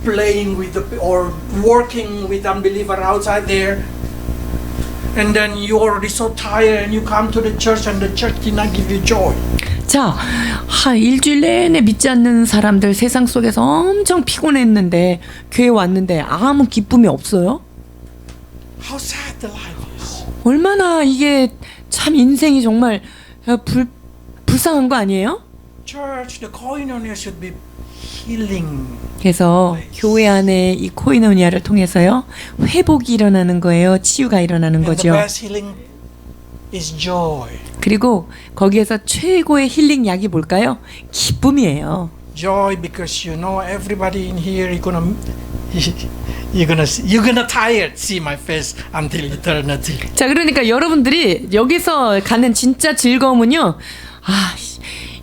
playing with or working with unbeliever outside there, and then you're already so tired and you come to the church and the church did not give you joy. 자, 일주일 내내 믿지 않는 사람들 세상 속에서 엄청 피곤했는데 교회 왔는데 아무 기쁨이 없어요? How sad the life is. 얼마나 이게 참 인생이 정말 불쌍한 거 아니에요? Church, the koinonia should be healing. 그래서 교회 안에 이 코이노니아를 통해서요 회복이 일어나는 거예요. 치유가 일어나는 And 거죠. the best healing is joy. 그리고 거기에서 최고의 힐링 약이 뭘까요? 기쁨이에요. Joy because you know everybody in here you're gonna tired see my face until eternity. 자, 그러니까 여러분들이 여기서 가는 진짜 즐거움은요.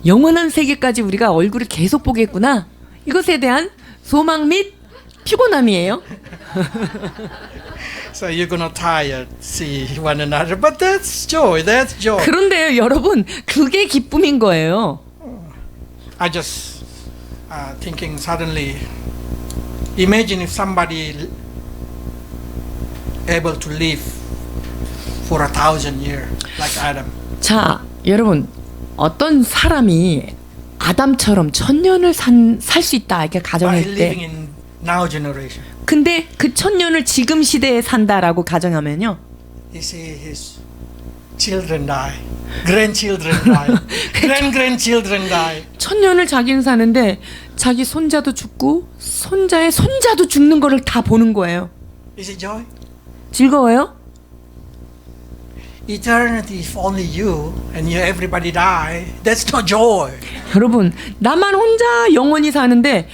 영원한 세계까지 우리가 얼굴을 계속 보겠구나. 이것에 대한 소망 및 피곤함이에요. So you're gonna tired see one another, but that's joy. That's joy. 그런데요, 여러분, 그게 기쁨인 거예요. I just thinking suddenly. Imagine if somebody able to live for 1,000 years like Adam. 자, 여러분, 어떤 사람이 아담처럼 1000년을 살 수 있다 이렇게 By 가정할 living 때, in now generation, 근데 그 1000년을 지금 시대에 산다라고 가정하면요, you see his children die, grandchildren die, grandchildren die. 천년을 자기는 사는데 자기 손자도 죽고 손자의 손자도 죽는 거를 다 보는 거예요. Is it joy? 즐거워요? Eternity if only you and you everybody die. That's not joy. 여러분, 나만 혼자 영원히 사는데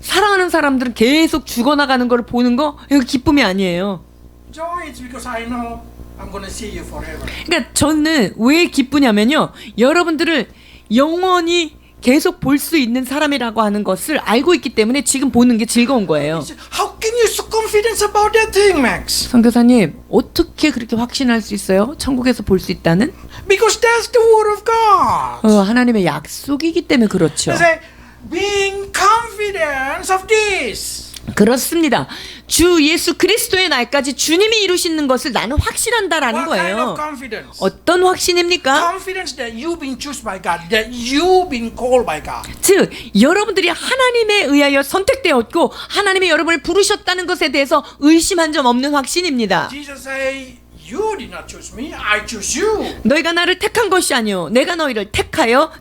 사랑하는 사람들은 계속 죽어나가는 걸 보는 거 이거 기쁨이 아니에요. Joy is because I know I'm going to see you forever. 그러니까 저는 왜 기쁘냐면요. 여러분들을 영원히 계속 볼 수 있는 사람이라고 하는 것을 알고 있기 때문에 지금 보는 게 즐거운 거예요. How can you so confident about that thing, Max? 선교사님, 어떻게 그렇게 확신할 수 있어요? 천국에서 볼 수 있다는? Because that's the word of God. 하나님의 약속이기 때문에 그렇죠. They say, being confident of this. 그렇습니다. 주 예수 그리스도의 날까지 주님이 이루시는 것을 나는 확신한다라는 What kind 거예요. of confidence? 어떤 확신입니까? Confidence that you've been chosen by God, that you've been called by God. 즉 여러분들이 하나님에 의하여 선택되었고 하나님이 여러분을 부르셨다는 것에 대해서 의심한 점 없는 확신입니다. Jesus say, you did not choose me, I choose you. 너희가 나를 택한 것이 아니요 내가 너희를 택하여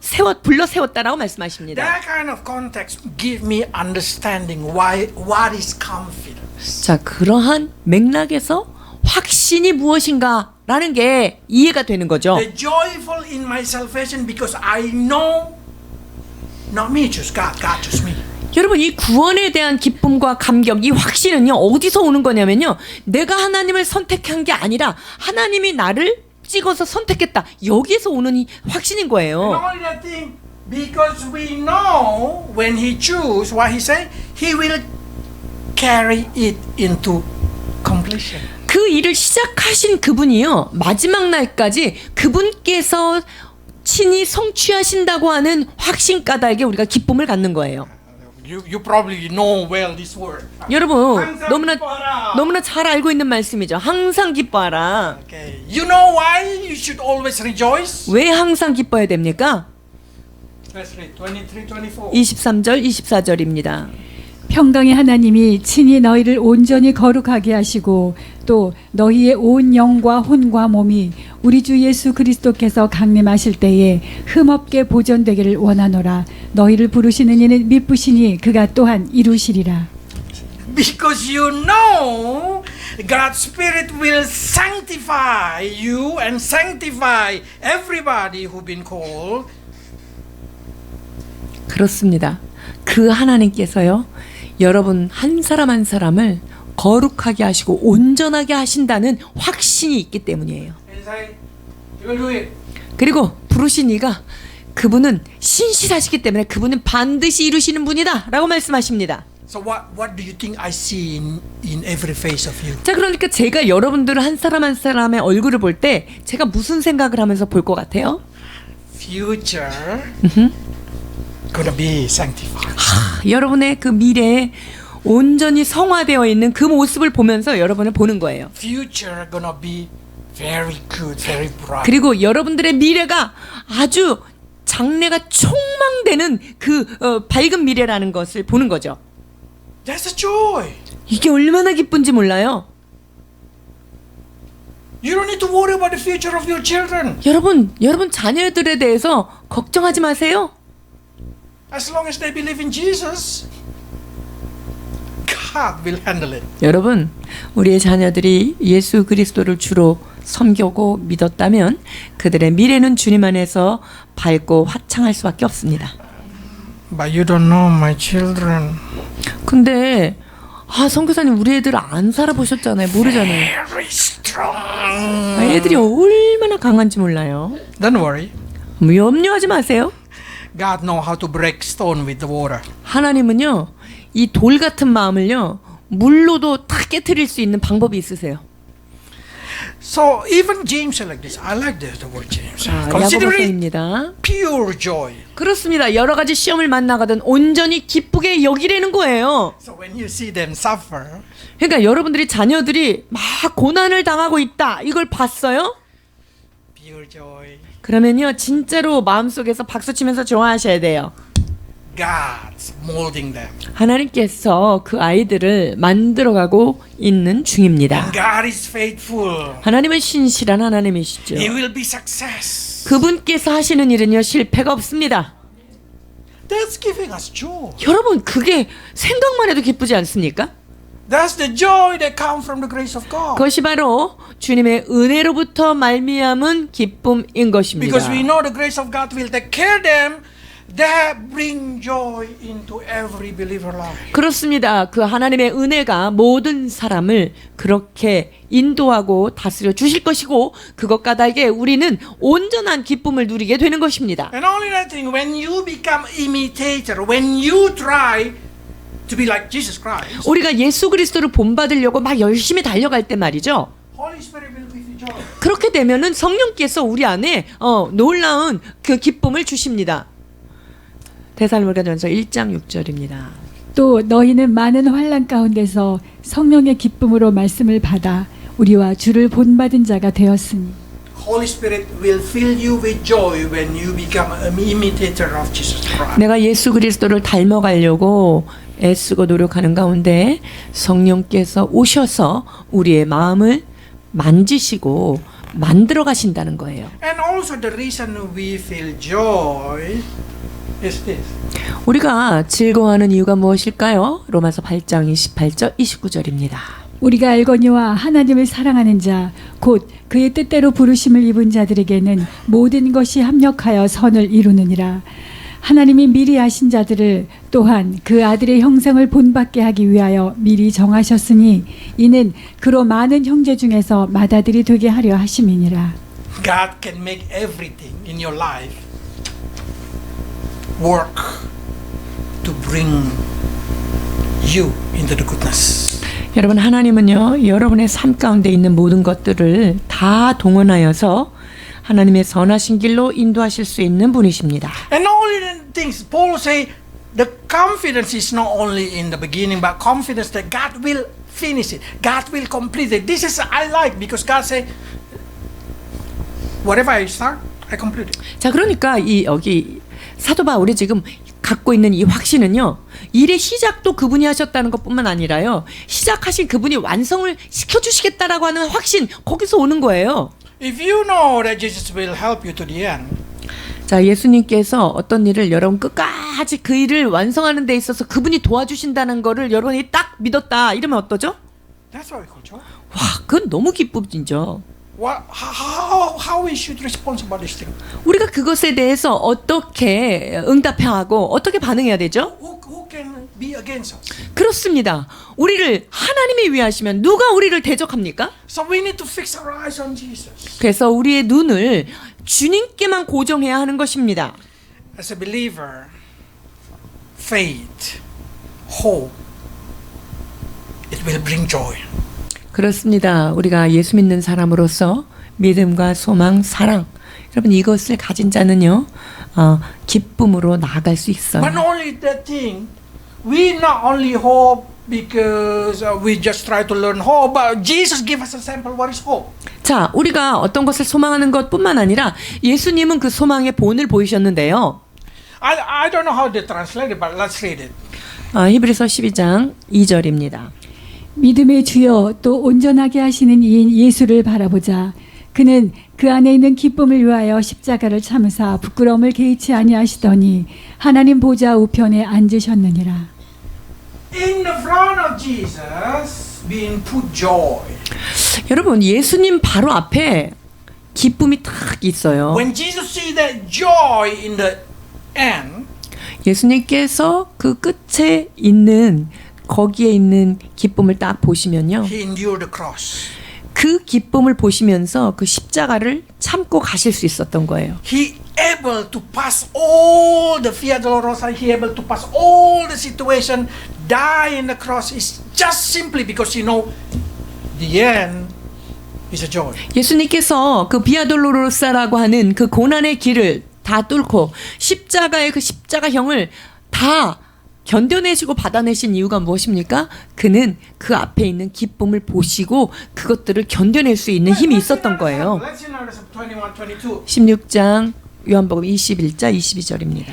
불러 세웠다라고 말씀하십니다. That kind of context give me understanding what is confidence. 자, 그러한 맥락에서 확신이 무엇인가라는 게 이해가 되는 거죠. The joyful in my salvation because I know not me choose God, God choose me. 여러분, 이 구원에 대한 기쁨과 감격, 이 확신은요 어디서 오는 거냐면요 내가 하나님을 선택한 게 아니라 하나님이 나를 찍어서 선택했다, 여기에서 오는 이 확신인 And 거예요. only that thing, because we know when He choose what He say, He will carry it into completion. 그 일을 시작하신 그분이요 마지막 날까지 그분께서 친히 성취하신다고 하는 확신 까닭에 우리가 기쁨을 갖는 거예요. You probably know well this word. 여러분, 항상 너무나 기뻐하라. 잘 알고 있는 말씀이죠. 항상 기뻐하라. Okay. You know why you should always rejoice? 왜 항상 기뻐야 됩니까? Let's read 23, 24. 23절, 24절입니다. 평강의 하나님이 친히 너희를 온전히 거룩하게 하시고 또 너희의 온 영과 혼과 몸이 우리 주 예수 그리스도께서 강림하실 때에 흠없게 보존되기를 원하노라. 너희를 부르시는 이는 미쁘시니 그가 또한 이루시리라. Because you know God's Spirit will sanctify you and sanctify everybody who've been called. 그렇습니다. 그 하나님께서요 여러분 한 사람 한 사람을 거룩하게 하시고 온전하게 하신다는 확신이 있기 때문이에요. And say, He will do it. 그리고 부르신 이가 그분은 신실하시기 때문에 그분은 반드시 이루시는 분이다 라고 말씀하십니다. So what do you think I see in every face of you? 자, 그러니까 제가 여러분들을 한 사람 한 사람의 얼굴을 볼 때 제가 무슨 생각을 하면서 볼 것 같아요? Future gonna be sanctified. 여러분의 그 미래에 온전히 성화되어 있는 그 모습을 보면서 여러분을 보는 거예요. Future gonna be very good, very bright. 그리고 여러분들의 미래가 아주 장래가 촉망되는 그 밝은 미래라는 것을 보는 거죠. That's a joy. 이게 얼마나 기쁜지 몰라요. You don't need to worry about the future of your children. 여러분 자녀들에 대해서 걱정하지 마세요. As long as they believe in Jesus, God will handle it. 여러분, 우리의 자녀들이 예수 그리스도를 주로 섬기고 믿었다면 그들의 미래는 주님 안에서 밝고 화창할 수밖에 없습니다. But you don't know my children. 근데 선교사님 우리 애들 안 살아보셨잖아요. 모르잖아요. Very strong. 애들이 얼마나 강한지 몰라요. Don't worry. 염려하지 마세요. God know how to break stone with the water. 하나님은요 이 돌 같은 마음을요 물로도 다 깨트릴 수 있는 방법이 있으세요. So even James said like this. I like the word James. Consider it 야고보서입니다. pure joy. 그렇습니다. 여러 가지 시험을 만나거든 온전히 기쁘게 여기려는 거예요. So when you see them suffer, 그러니까 여러분들이 자녀들이 막 고난을 당하고 있다 이걸 봤어요? pure joy. 그러면요 진짜로 마음속에서 박수치면서 좋아하셔야 돼요. God's molding them. 하나님께서 그 아이들을 만들어가고 있는 중입니다. And God is faithful. 하나님은 신실한 하나님이시죠. He will be success. 그분께서 하시는 일은요 실패가 없습니다. That's giving us joy. 여러분 그게 생각만 해도 기쁘지 않습니까? That's the joy that comes from the grace of God. 그것이 바로 주님의 은혜로부터 말미암은 기쁨인 것입니다. Because we know the grace of God will take care of them that bring joy into every believer life. 그렇습니다. 그 하나님의 은혜가 모든 사람을 그렇게 인도하고 다스려 주실 것이고 그것 까닭에 우리는 온전한 기쁨을 누리게 되는 것입니다. And only that thing, when you become imitator, when you try to be like Jesus Christ, 우리가 예수 그리스도를 본받으려고 막 열심히 달려갈 때 말이죠. Holy Spirit will give you joy. 그렇게 되면은 성령께서 우리 안에 놀라운 그 기쁨을 주십니다. 데살로니가전서 1장 6절입니다. 또 너희는 많은 환난 가운데서 성령의 기쁨으로 말씀을 받아 우리와 주를 본받은 자가 되었으니 Holy Spirit will fill you with joy when you become an imitator of Jesus Christ. 내가 예수 그리스도를 닮아가려고 애쓰고 노력하는 가운데 성령께서 오셔서 우리의 마음을 만지시고 만들어 가신다는 거예요. And also the reason we feel joy is this. 우리가 즐거워하는 이유가 무엇일까요? 로마서 8장 28절 29절입니다. 우리가 알거니와 하나님을 사랑하는 자 곧 그의 뜻대로 부르심을 입은 자들에게는 모든 것이 합력하여 선을 이루느니라. 하나님이 미리 아신 자들을 또한 그 아들의 형상을 본받게 하기 위하여 미리 정하셨으니 이는 그로 많은 형제 중에서 맏아들이 되게 하려 하심이니라. God can make everything in your life work to bring you into the goodness. 여러분 하나님은요 여러분의 삶 가운데 있는 모든 것들을 다 동원하여서 하나님의 선하신 길로 인도하실 수 있는 분이십니다. And all the things Paul say, the confidence is not only in the beginning, but confidence that God will finish it, God will complete it. This is I like because God say, whatever I start, I complete it. 자 그러니까 이 여기 사도 바울이 지금 갖고 있는 이 확신은요 일의 시작도 그분이 하셨다는 것뿐만 아니라요 시작하신 그분이 완성을 시켜주시겠다라고 하는 확신 거기서 오는 거예요. If you know that Jesus will help you to the end, 자 예수님께서 어떤 일을 여러분 끝까지 그 일을 완성하는 데 있어서 그분이 도와주신다는 거를 여러분이 딱 믿었다 이러면 어떠죠? that's what we call joy. 와 그건 너무 기쁨이죠. How we should respond about this thing? 우리가 그것에 대해서 어떻게 응답해야 하고 어떻게 반응해야 되죠? Who can be against us? 그렇습니다. 우리를 하나님이 위하시면 누가 우리를 대적합니까? So we need to fix our eyes on Jesus. 그래서 우리의 눈을 주님께만 고정해야 하는 것입니다. As a believer, faith, hope, it will bring joy. 그렇습니다. 우리가 예수 믿는 사람으로서 믿음과 소망, 사랑 여러분 이것을 가진 자는요 기쁨으로 나아갈 수 있어요. But not only that thing, we not only hope because we just try to learn hope, but Jesus give us a sample what is hope. 자, 우리가 어떤 것을 소망하는 것뿐만 아니라 예수님은 그 소망의 본을 보이셨는데요. I don't know how they translate it, but let's read it. 히브리서 12장 2절입니다. 믿음의 주여 또 온전하게 하시는 이인 예수를 바라보자. 그는 그 안에 있는 기쁨을 위하여 십자가를 참으사 부끄러움을 개의치 아니하시더니 하나님 보좌 우편에 앉으셨느니라. In the front of Jesus being put joy. 여러분 예수님 바로 앞에 기쁨이 딱 있어요. When Jesus see that joy in the end, 예수님께서 그 끝에 있는 거기에 있는 기쁨을 딱 보시면요. he endured the cross. 그 기쁨을 보시면서 그 십자가를 참고 가실 수 있었던 거예요. He able to pass all the Via Dolorosa. He able to pass all the situation. Die in the cross is just simply because you know the end is a joy. 예수님께서 그 비아돌로로사라고 하는 그 고난의 길을 다 뚫고 십자가의 그 십자가형을 다 견뎌내시고 받아내신 이유가 무엇입니까? 그는 그 앞에 있는 기쁨을 보시고 그것들을 견뎌낼 수 있는 힘이 있었던 거예요. Let's see now 21, 22. 16장 요한복음 21절 22절입니다.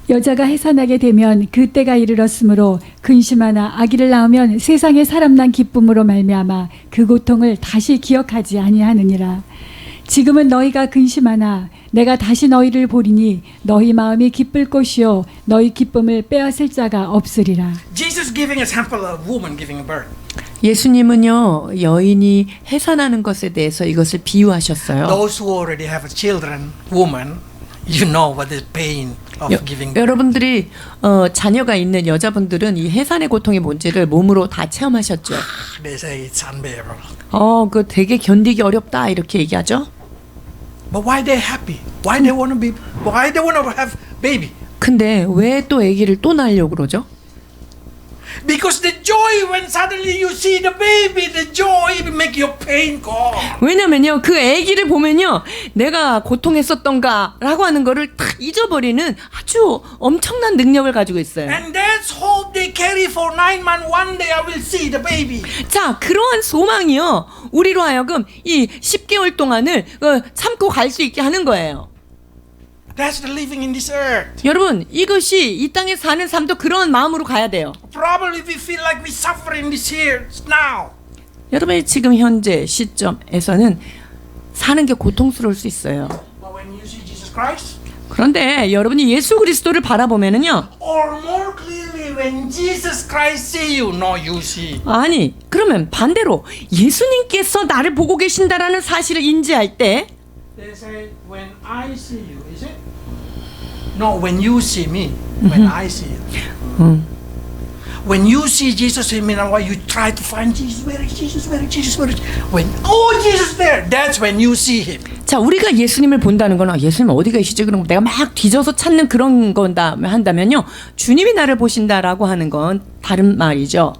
여자가 해산하게 되면 그 때가 이르렀으므로 근심하나 아기를 낳으면 세상에 사람 난 기쁨으로 말미암아 그 고통을 다시 기억하지 아니하느니라. 지금은 너희가 근심하나 내가 다시 너희를 보리니 너희 마음이 기쁠 것이요 너희 기쁨을 빼앗을 자가 없으리라. Jesus giving example of woman giving birth. 예수님은요, 여인이 해산하는 것에 대해서 이것을 비유하셨어요. Those who already have children, woman, you know what the pain of giving birth. 여러분들이 자녀가 있는 여자분들은 이 해산의 고통의 뭔지를 몸으로 다 체험하셨죠. They say it's unbearable. 그 되게 견디기 어렵다 이렇게 얘기하죠. But why they happy? Why they want to have baby? 근데 왜 또 아기를 또 낳으려고 그러죠? Because the joy when suddenly you see the baby, the joy will make your pain go. 왜냐면요, 그 아기를 보면요, 내가 고통했었던가라고 하는 거를 다 잊어버리는 아주 엄청난 능력을 가지고 있어요. And that's hope they carry for 9 months. One day I will see the baby. 자, 그러한 소망이요, 우리로 하여금 이 10개월 동안을 참고 갈 수 있게 하는 거예요. That's the living in this earth. 여러분, 이것이 이 땅에 사는 삶도 그런 마음으로 가야 돼요. Probably we feel like we suffer in this here now. 여러분이 지금 현재 시점에서는 사는 게 고통스러울 수 있어요. But when you see Jesus Christ, 그런데 여러분이 예수 그리스도를 바라보면은요, or more clearly when Jesus Christ see you, no, you see. 아니, 그러면 반대로 예수님께서 나를 보고 계신다라는 사실을 인지할 때, They say when I see you, is it? No, when you see me, when I see you. When you see Jesus in me, now why you try to find Jesus? Where is Jesus? Where is Jesus? Where is? When Jesus there, that's when you see him. 자, 우리가 예수님을 본다는 건 예수님 어디 계시지? 그럼 내가 막 뒤져서 찾는 그런 건다 한다면요, 주님이 나를 보신다라고 하는 건 다른 말이죠.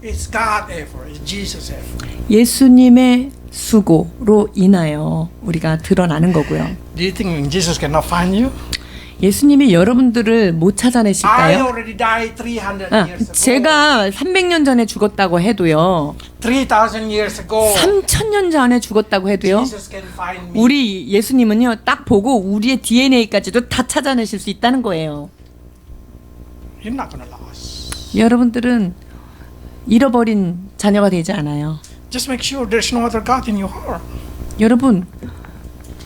It's God effort. It's Jesus effort. 예수님의 수고로 인하여 우리가 드러나는 거고요. Do you think Jesus cannot find you? 예수님이 여러분들을 못 I 찾아내실까요? already died 300 years ago. 제가 300년 전에 죽었다고 해도요, 3,000 years ago. 3000년 전에 죽었다고 해도요, Jesus can find me. 우리 예수님은요, 딱 보고 우리의 DNA까지도 다 찾아내실 수 있다는 거예요. You're not gonna lose. 여러분들은 잃어버린 자녀가 되지 않아요. Just make sure there's no other God in your heart. 여러분,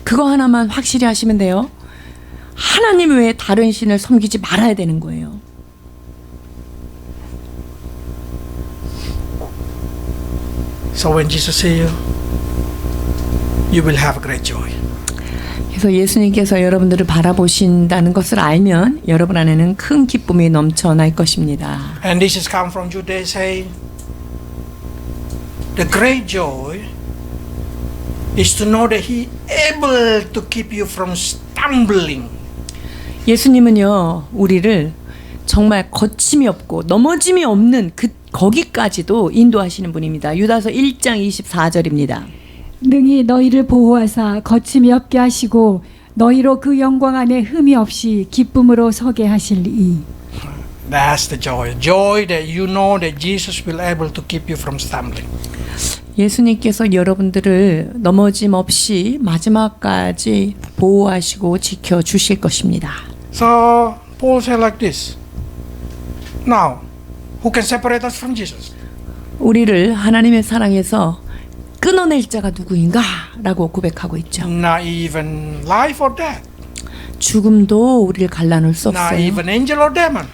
그거 하나만 확실히 하시면 돼요. 하나님 외에 다른 신을 섬기지 말아야 되는 거예요. So when Jesus see you, you will have great joy. 그래서 예수님께서 여러분들을 바라보신다는 것을 알면 여러분 안에는 큰 기쁨이 넘쳐날 것입니다. And this is come from Jude. They say the great joy is to know that He able to keep you from stumbling. 예수님은요, 우리를 정말 거침이 없고 넘어짐이 없는 거기까지도 인도하시는 분입니다. 유다서 1장 24절입니다. 능히 너희를 보호하사 거침이 없게 하시고 너희로 그 영광 안에 흠이 없이 기쁨으로 서게 하실 이. That's the joy. Joy that you know that Jesus will able to keep you from stumbling. 예수님께서 여러분들을 넘어짐 없이 마지막까지 보호하시고 지켜주실 것입니다. So Paul said like this. Now, who can separate us from Jesus? 우리를 하나님의 사랑에서 끊어낼 자가 누구인가? 라고 고백하고 있죠. Not even life or death. 죽음도 우리를 갈라놓을 수 Not 없어요. even angel or demon.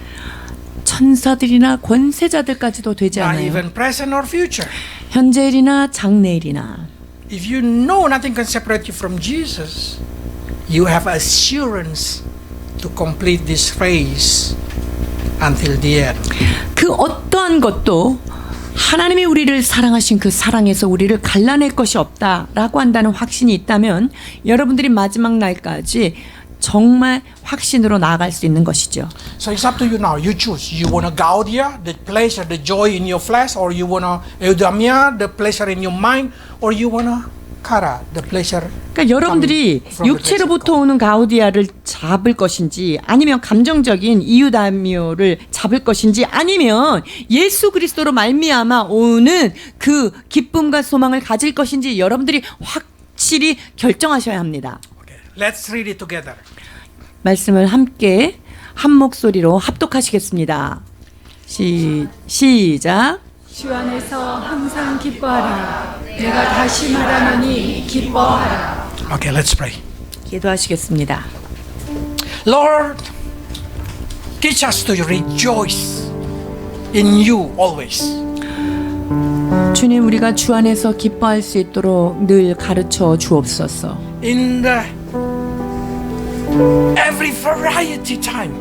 천사들이나 권세자들까지도 되지 Not 않아요. even present or future. 현재일이나 장래일이나. If you know nothing can separate you from Jesus, you have assurance to complete this race until the end. 그 어떠한 것도 하나님이 우리를 사랑하신 그 사랑에서 우리를 갈라낼 것이 없다라고 한다는 확신이 있다면 여러분들이 마지막 날까지 정말 확신으로 나아갈 수 있는 것이죠. So it's up to you now. You choose. You want to Gaudia, the pleasure, the joy in your flesh, or you want to Eudamia, the pleasure in your mind, or you want to Kara, the pleasure. 그러니까 여러분들이 육체로부터 오는 가우디아를 잡을 것인지, 아니면 감정적인 이유다미오를 잡을 것인지, 아니면 예수 그리스도로 말미암아 오는 그 기쁨과 소망을 가질 것인지 여러분들이 확실히 결정하셔야 합니다. Okay. Let's read it together. 말씀을 함께 한 목소리로 합독하시겠습니다. 시작. 주 안에서 항상 기뻐하라. 내가 다시 말하노니 기뻐하라. Okay, let's pray. 기도하시겠습니다. Lord, teach us to rejoice in you always. 주님, 우리가 주 안에서 기뻐할 수 있도록 늘 가르쳐 주옵소서. In the every variety time.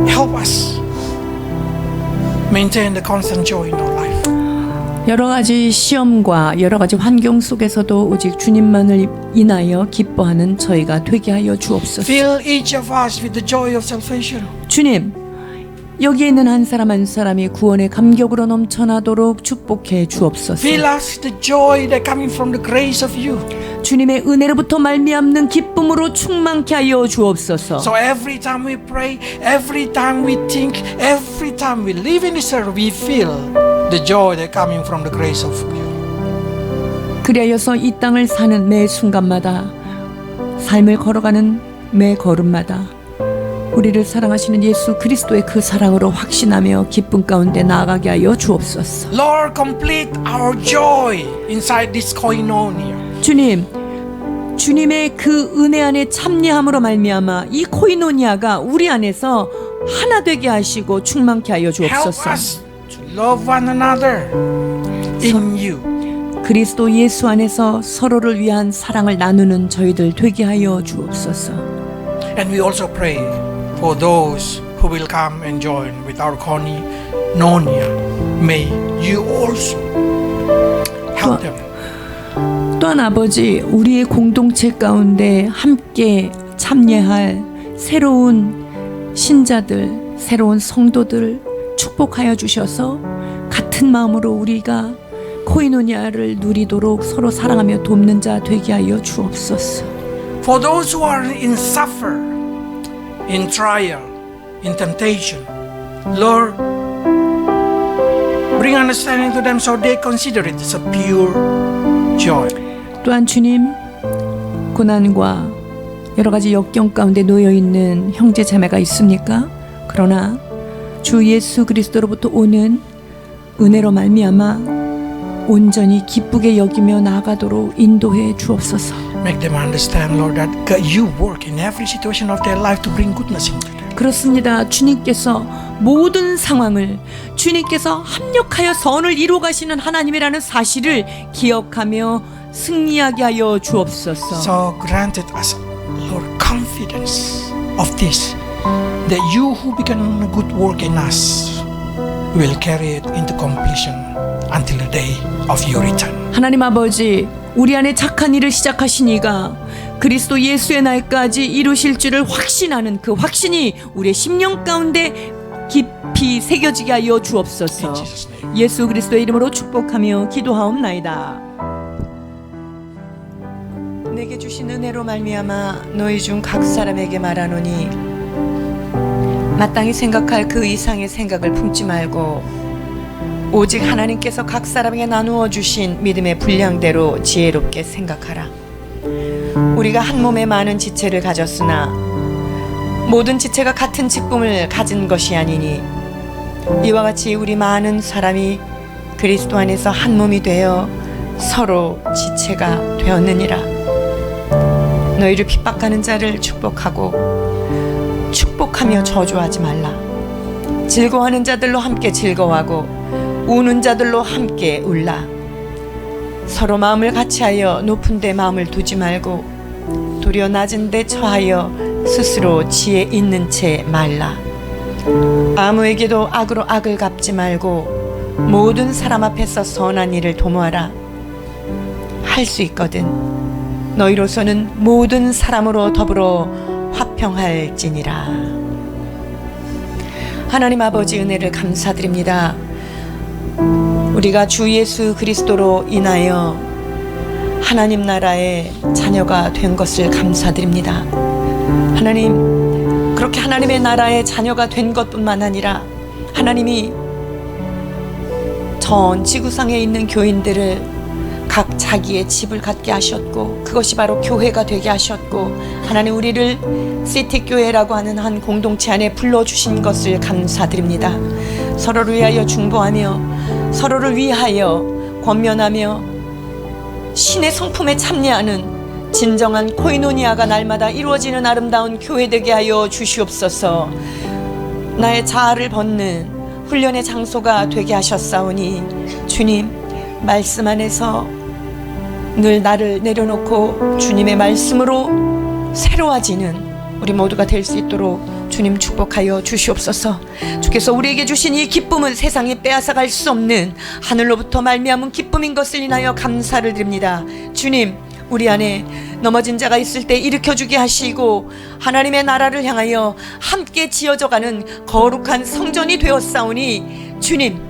Help us maintain the constant joy in our life. 여러 가지 시험과 여러 가지 환경 속에서도 오직 주님만을 인하여 기뻐하는 저희가 되게 하여 주옵소서. Fill each of us with the joy of salvation. 주님, 여기에 있는 한 사람 한 사람이 구원의 감격으로 넘쳐나도록 축복해 주옵소서. Fill us the joy that coming from the grace of you. 주님의 은혜로부터 말미암는 기쁨으로 충만케 하여 주옵소서. So every time we pray, every time we think, every time we live in this earth, we feel the joy that coming from the grace of you. 그리하여서 이 땅을 사는 매 순간마다, 삶을 걸어가는 매 걸음마다 우리를 사랑하시는 예수 그리스도의 그 사랑으로 확신하며 기쁨 가운데 나아가게 하여 주옵소서. Lord, complete our joy inside this koinonia. 주님, 주님의 그 은혜 안에 참여함으로 말미암아 이 코이노니아가 우리 안에서 하나 되게 하시고 충만케 하여 Help 주옵소서. us to love one another in you. 그리스도 예수 안에서 서로를 위한 사랑을 나누는 저희들 되게 하여 주옵소서. And we also pray for those who will come and join with our koinonia. May you also help them. 또한 아버지, 우리의 공동체 가운데 함께 참여할 새로운 신자들, 새로운 성도들 축복하여 주셔서 같은 마음으로 우리가 코이노니아를 누리도록 서로 사랑하며 돕는 자 되게 하여 주옵소서. For those who are in suffer, in trial, in temptation, Lord, bring understanding to them so they consider it as a pure joy. 또한 주님, 고난과 여러 가지 역경 가운데 놓여 있는 형제 자매가 있습니까? 그러나 주 예수 그리스도로부터 오는 은혜로 말미암아 온전히 기쁘게 여기며 나아가도록 인도해 주옵소서. Make them understand, Lord, that you work in every situation of their life to bring goodness into them. 그렇습니다. 주님께서 모든 상황을 주님께서 합력하여 선을 이루어 가시는 하나님이라는 사실을 기억하며 승리하게 하여 주옵소서. So granted us, Lord, confidence of this, that you who began a good work in us will carry it into completion until the day of your return. 하나님 아버지, 우리 안에 착한 일을 시작하신 이가 그리스도 예수의 날까지 이루실 줄을 확신하는 그 확신이 우리의 심령 가운데 깊이 새겨지게 하여 주옵소서. In Jesus' name. 예수 그리스도의 이름으로 축복하며 기도하옵나이다. 내게 주신 은혜로 말미암아 너희 중 각 사람에게 말하노니 마땅히 생각할 그 이상의 생각을 품지 말고 오직 하나님께서 각 사람에게 나누어 주신 믿음의 분량대로 지혜롭게 생각하라. 우리가 한 몸에 많은 지체를 가졌으나 모든 지체가 같은 직분을 가진 것이 아니니 이와 같이 우리 많은 사람이 그리스도 안에서 한 몸이 되어 서로 지체가 되었느니라. 너희를 핍박하는 자를 축복하며 저주하지 말라. 즐거워하는 자들로 함께 즐거워하고 우는 자들로 함께 울라. 서로 마음을 같이하여 높은 데 마음을 두지 말고 도리어 낮은 데 처하여 스스로 지혜 있는 채 말라. 아무에게도 악으로 악을 갚지 말고 모든 사람 앞에서 선한 일을 도모하라. 할 수 있거든 너희로서는 모든 사람으로 더불어 화평할지니라. 하나님 아버지 은혜를 감사드립니다. 우리가 주 예수 그리스도로 인하여 하나님 나라의 자녀가 된 것을 감사드립니다. 하나님, 그렇게 하나님의 나라의 자녀가 된 것뿐만 아니라 하나님이 전 지구상에 있는 교인들을 각 자기의 집을 갖게 하셨고 그것이 바로 교회가 되게 하셨고 하나님 우리를 시티교회라고 하는 한 공동체 안에 불러주신 것을 감사드립니다. 서로를 위하여 중보하며 서로를 위하여 권면하며 신의 성품에 참여하는 진정한 코이노니아가 날마다 이루어지는 아름다운 교회 되게 하여 주시옵소서. 나의 자아를 벗는 훈련의 장소가 되게 하셨사오니 주님 말씀 안에서 늘 나를 내려놓고 주님의 말씀으로 새로워지는 우리 모두가 될 수 있도록 주님 축복하여 주시옵소서. 주께서 우리에게 주신 이 기쁨은 세상에 빼앗아갈 수 없는 하늘로부터 말미암은 기쁨인 것을 인하여 감사를 드립니다. 주님 우리 안에 넘어진 자가 있을 때 일으켜주게 하시고 하나님의 나라를 향하여 함께 지어져가는 거룩한 성전이 되었사오니 주님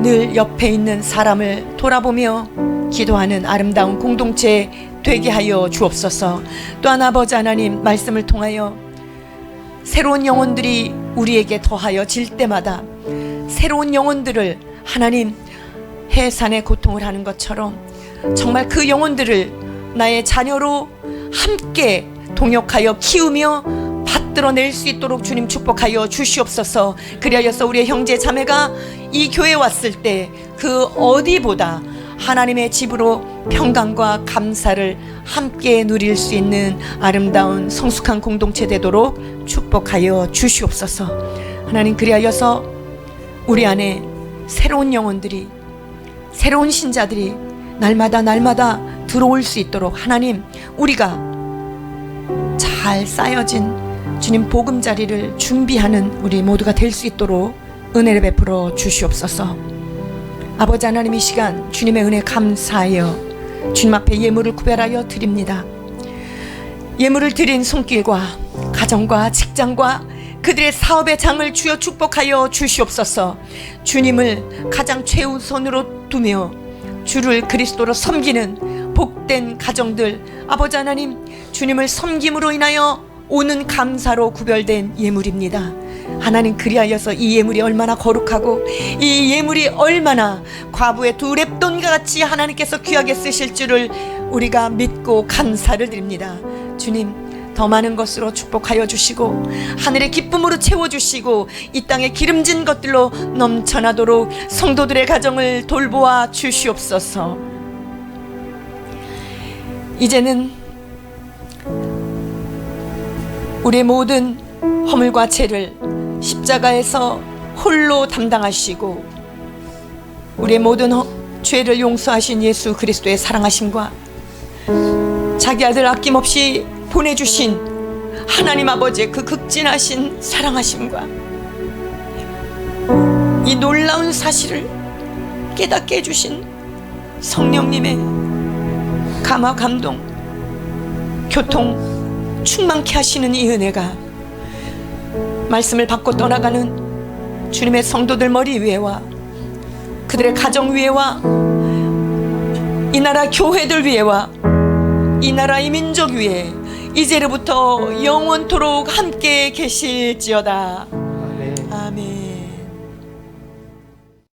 늘 옆에 있는 사람을 돌아보며 기도하는 아름다운 공동체 되게 하여 주옵소서. 또한 아버지 하나님 말씀을 통하여 새로운 영혼들이 우리에게 더하여 질 때마다 새로운 영혼들을 하나님 해산의 고통을 하는 것처럼 정말 그 영혼들을 나의 자녀로 함께 동역하여 키우며 받들어낼 수 있도록 주님 축복하여 주시옵소서. 그리하여서 우리의 형제 자매가 이 교회에 왔을 때 그 어디보다 하나님의 집으로 평강과 감사를 함께 누릴 수 있는 아름다운 성숙한 공동체 되도록 축복하여 주시옵소서. 하나님 그리하여서 우리 안에 새로운 영혼들이 새로운 신자들이 날마다 들어올 수 있도록 하나님 우리가 잘 쌓여진 주님 보금자리를 준비하는 우리 모두가 될 수 있도록 은혜를 베풀어 주시옵소서. 아버지 하나님 이 시간 주님의 은혜 감사하여 주님 앞에 예물을 구별하여 드립니다. 예물을 드린 손길과 가정과 직장과 그들의 사업의 장을 주여 축복하여 주시옵소서. 주님을 가장 최우선으로 두며 주를 그리스도로 섬기는 복된 가정들 아버지 하나님 주님을 섬김으로 인하여 오는 감사로 구별된 예물입니다. 하나님 그리하여서 이 예물이 얼마나 거룩하고 이 예물이 얼마나 과부의 두 렙돈과 같이 하나님께서 귀하게 쓰실 줄을 우리가 믿고 감사를 드립니다. 주님 더 많은 것으로 축복하여 주시고 하늘의 기쁨으로 채워주시고 이 땅에 기름진 것들로 넘쳐나도록 성도들의 가정을 돌보아 주시옵소서. 이제는 우리의 모든 허물과 죄를 십자가에서 홀로 담당하시고 우리의 모든 죄를 용서하신 예수 그리스도의 사랑하심과 자기 아들 아낌없이 보내주신 하나님 아버지의 그 극진하신 사랑하심과 이 놀라운 사실을 깨닫게 해주신 성령님의 감화 감동 교통 충만케 하시는 이 은혜가 말씀을 받고 떠나가는 주님의 성도들 머리 위에와 그들의 가정 위에와 이 나라 교회들 위에와 이 나라 이 민족 위에 이제로부터 영원토록 함께 계실지어다.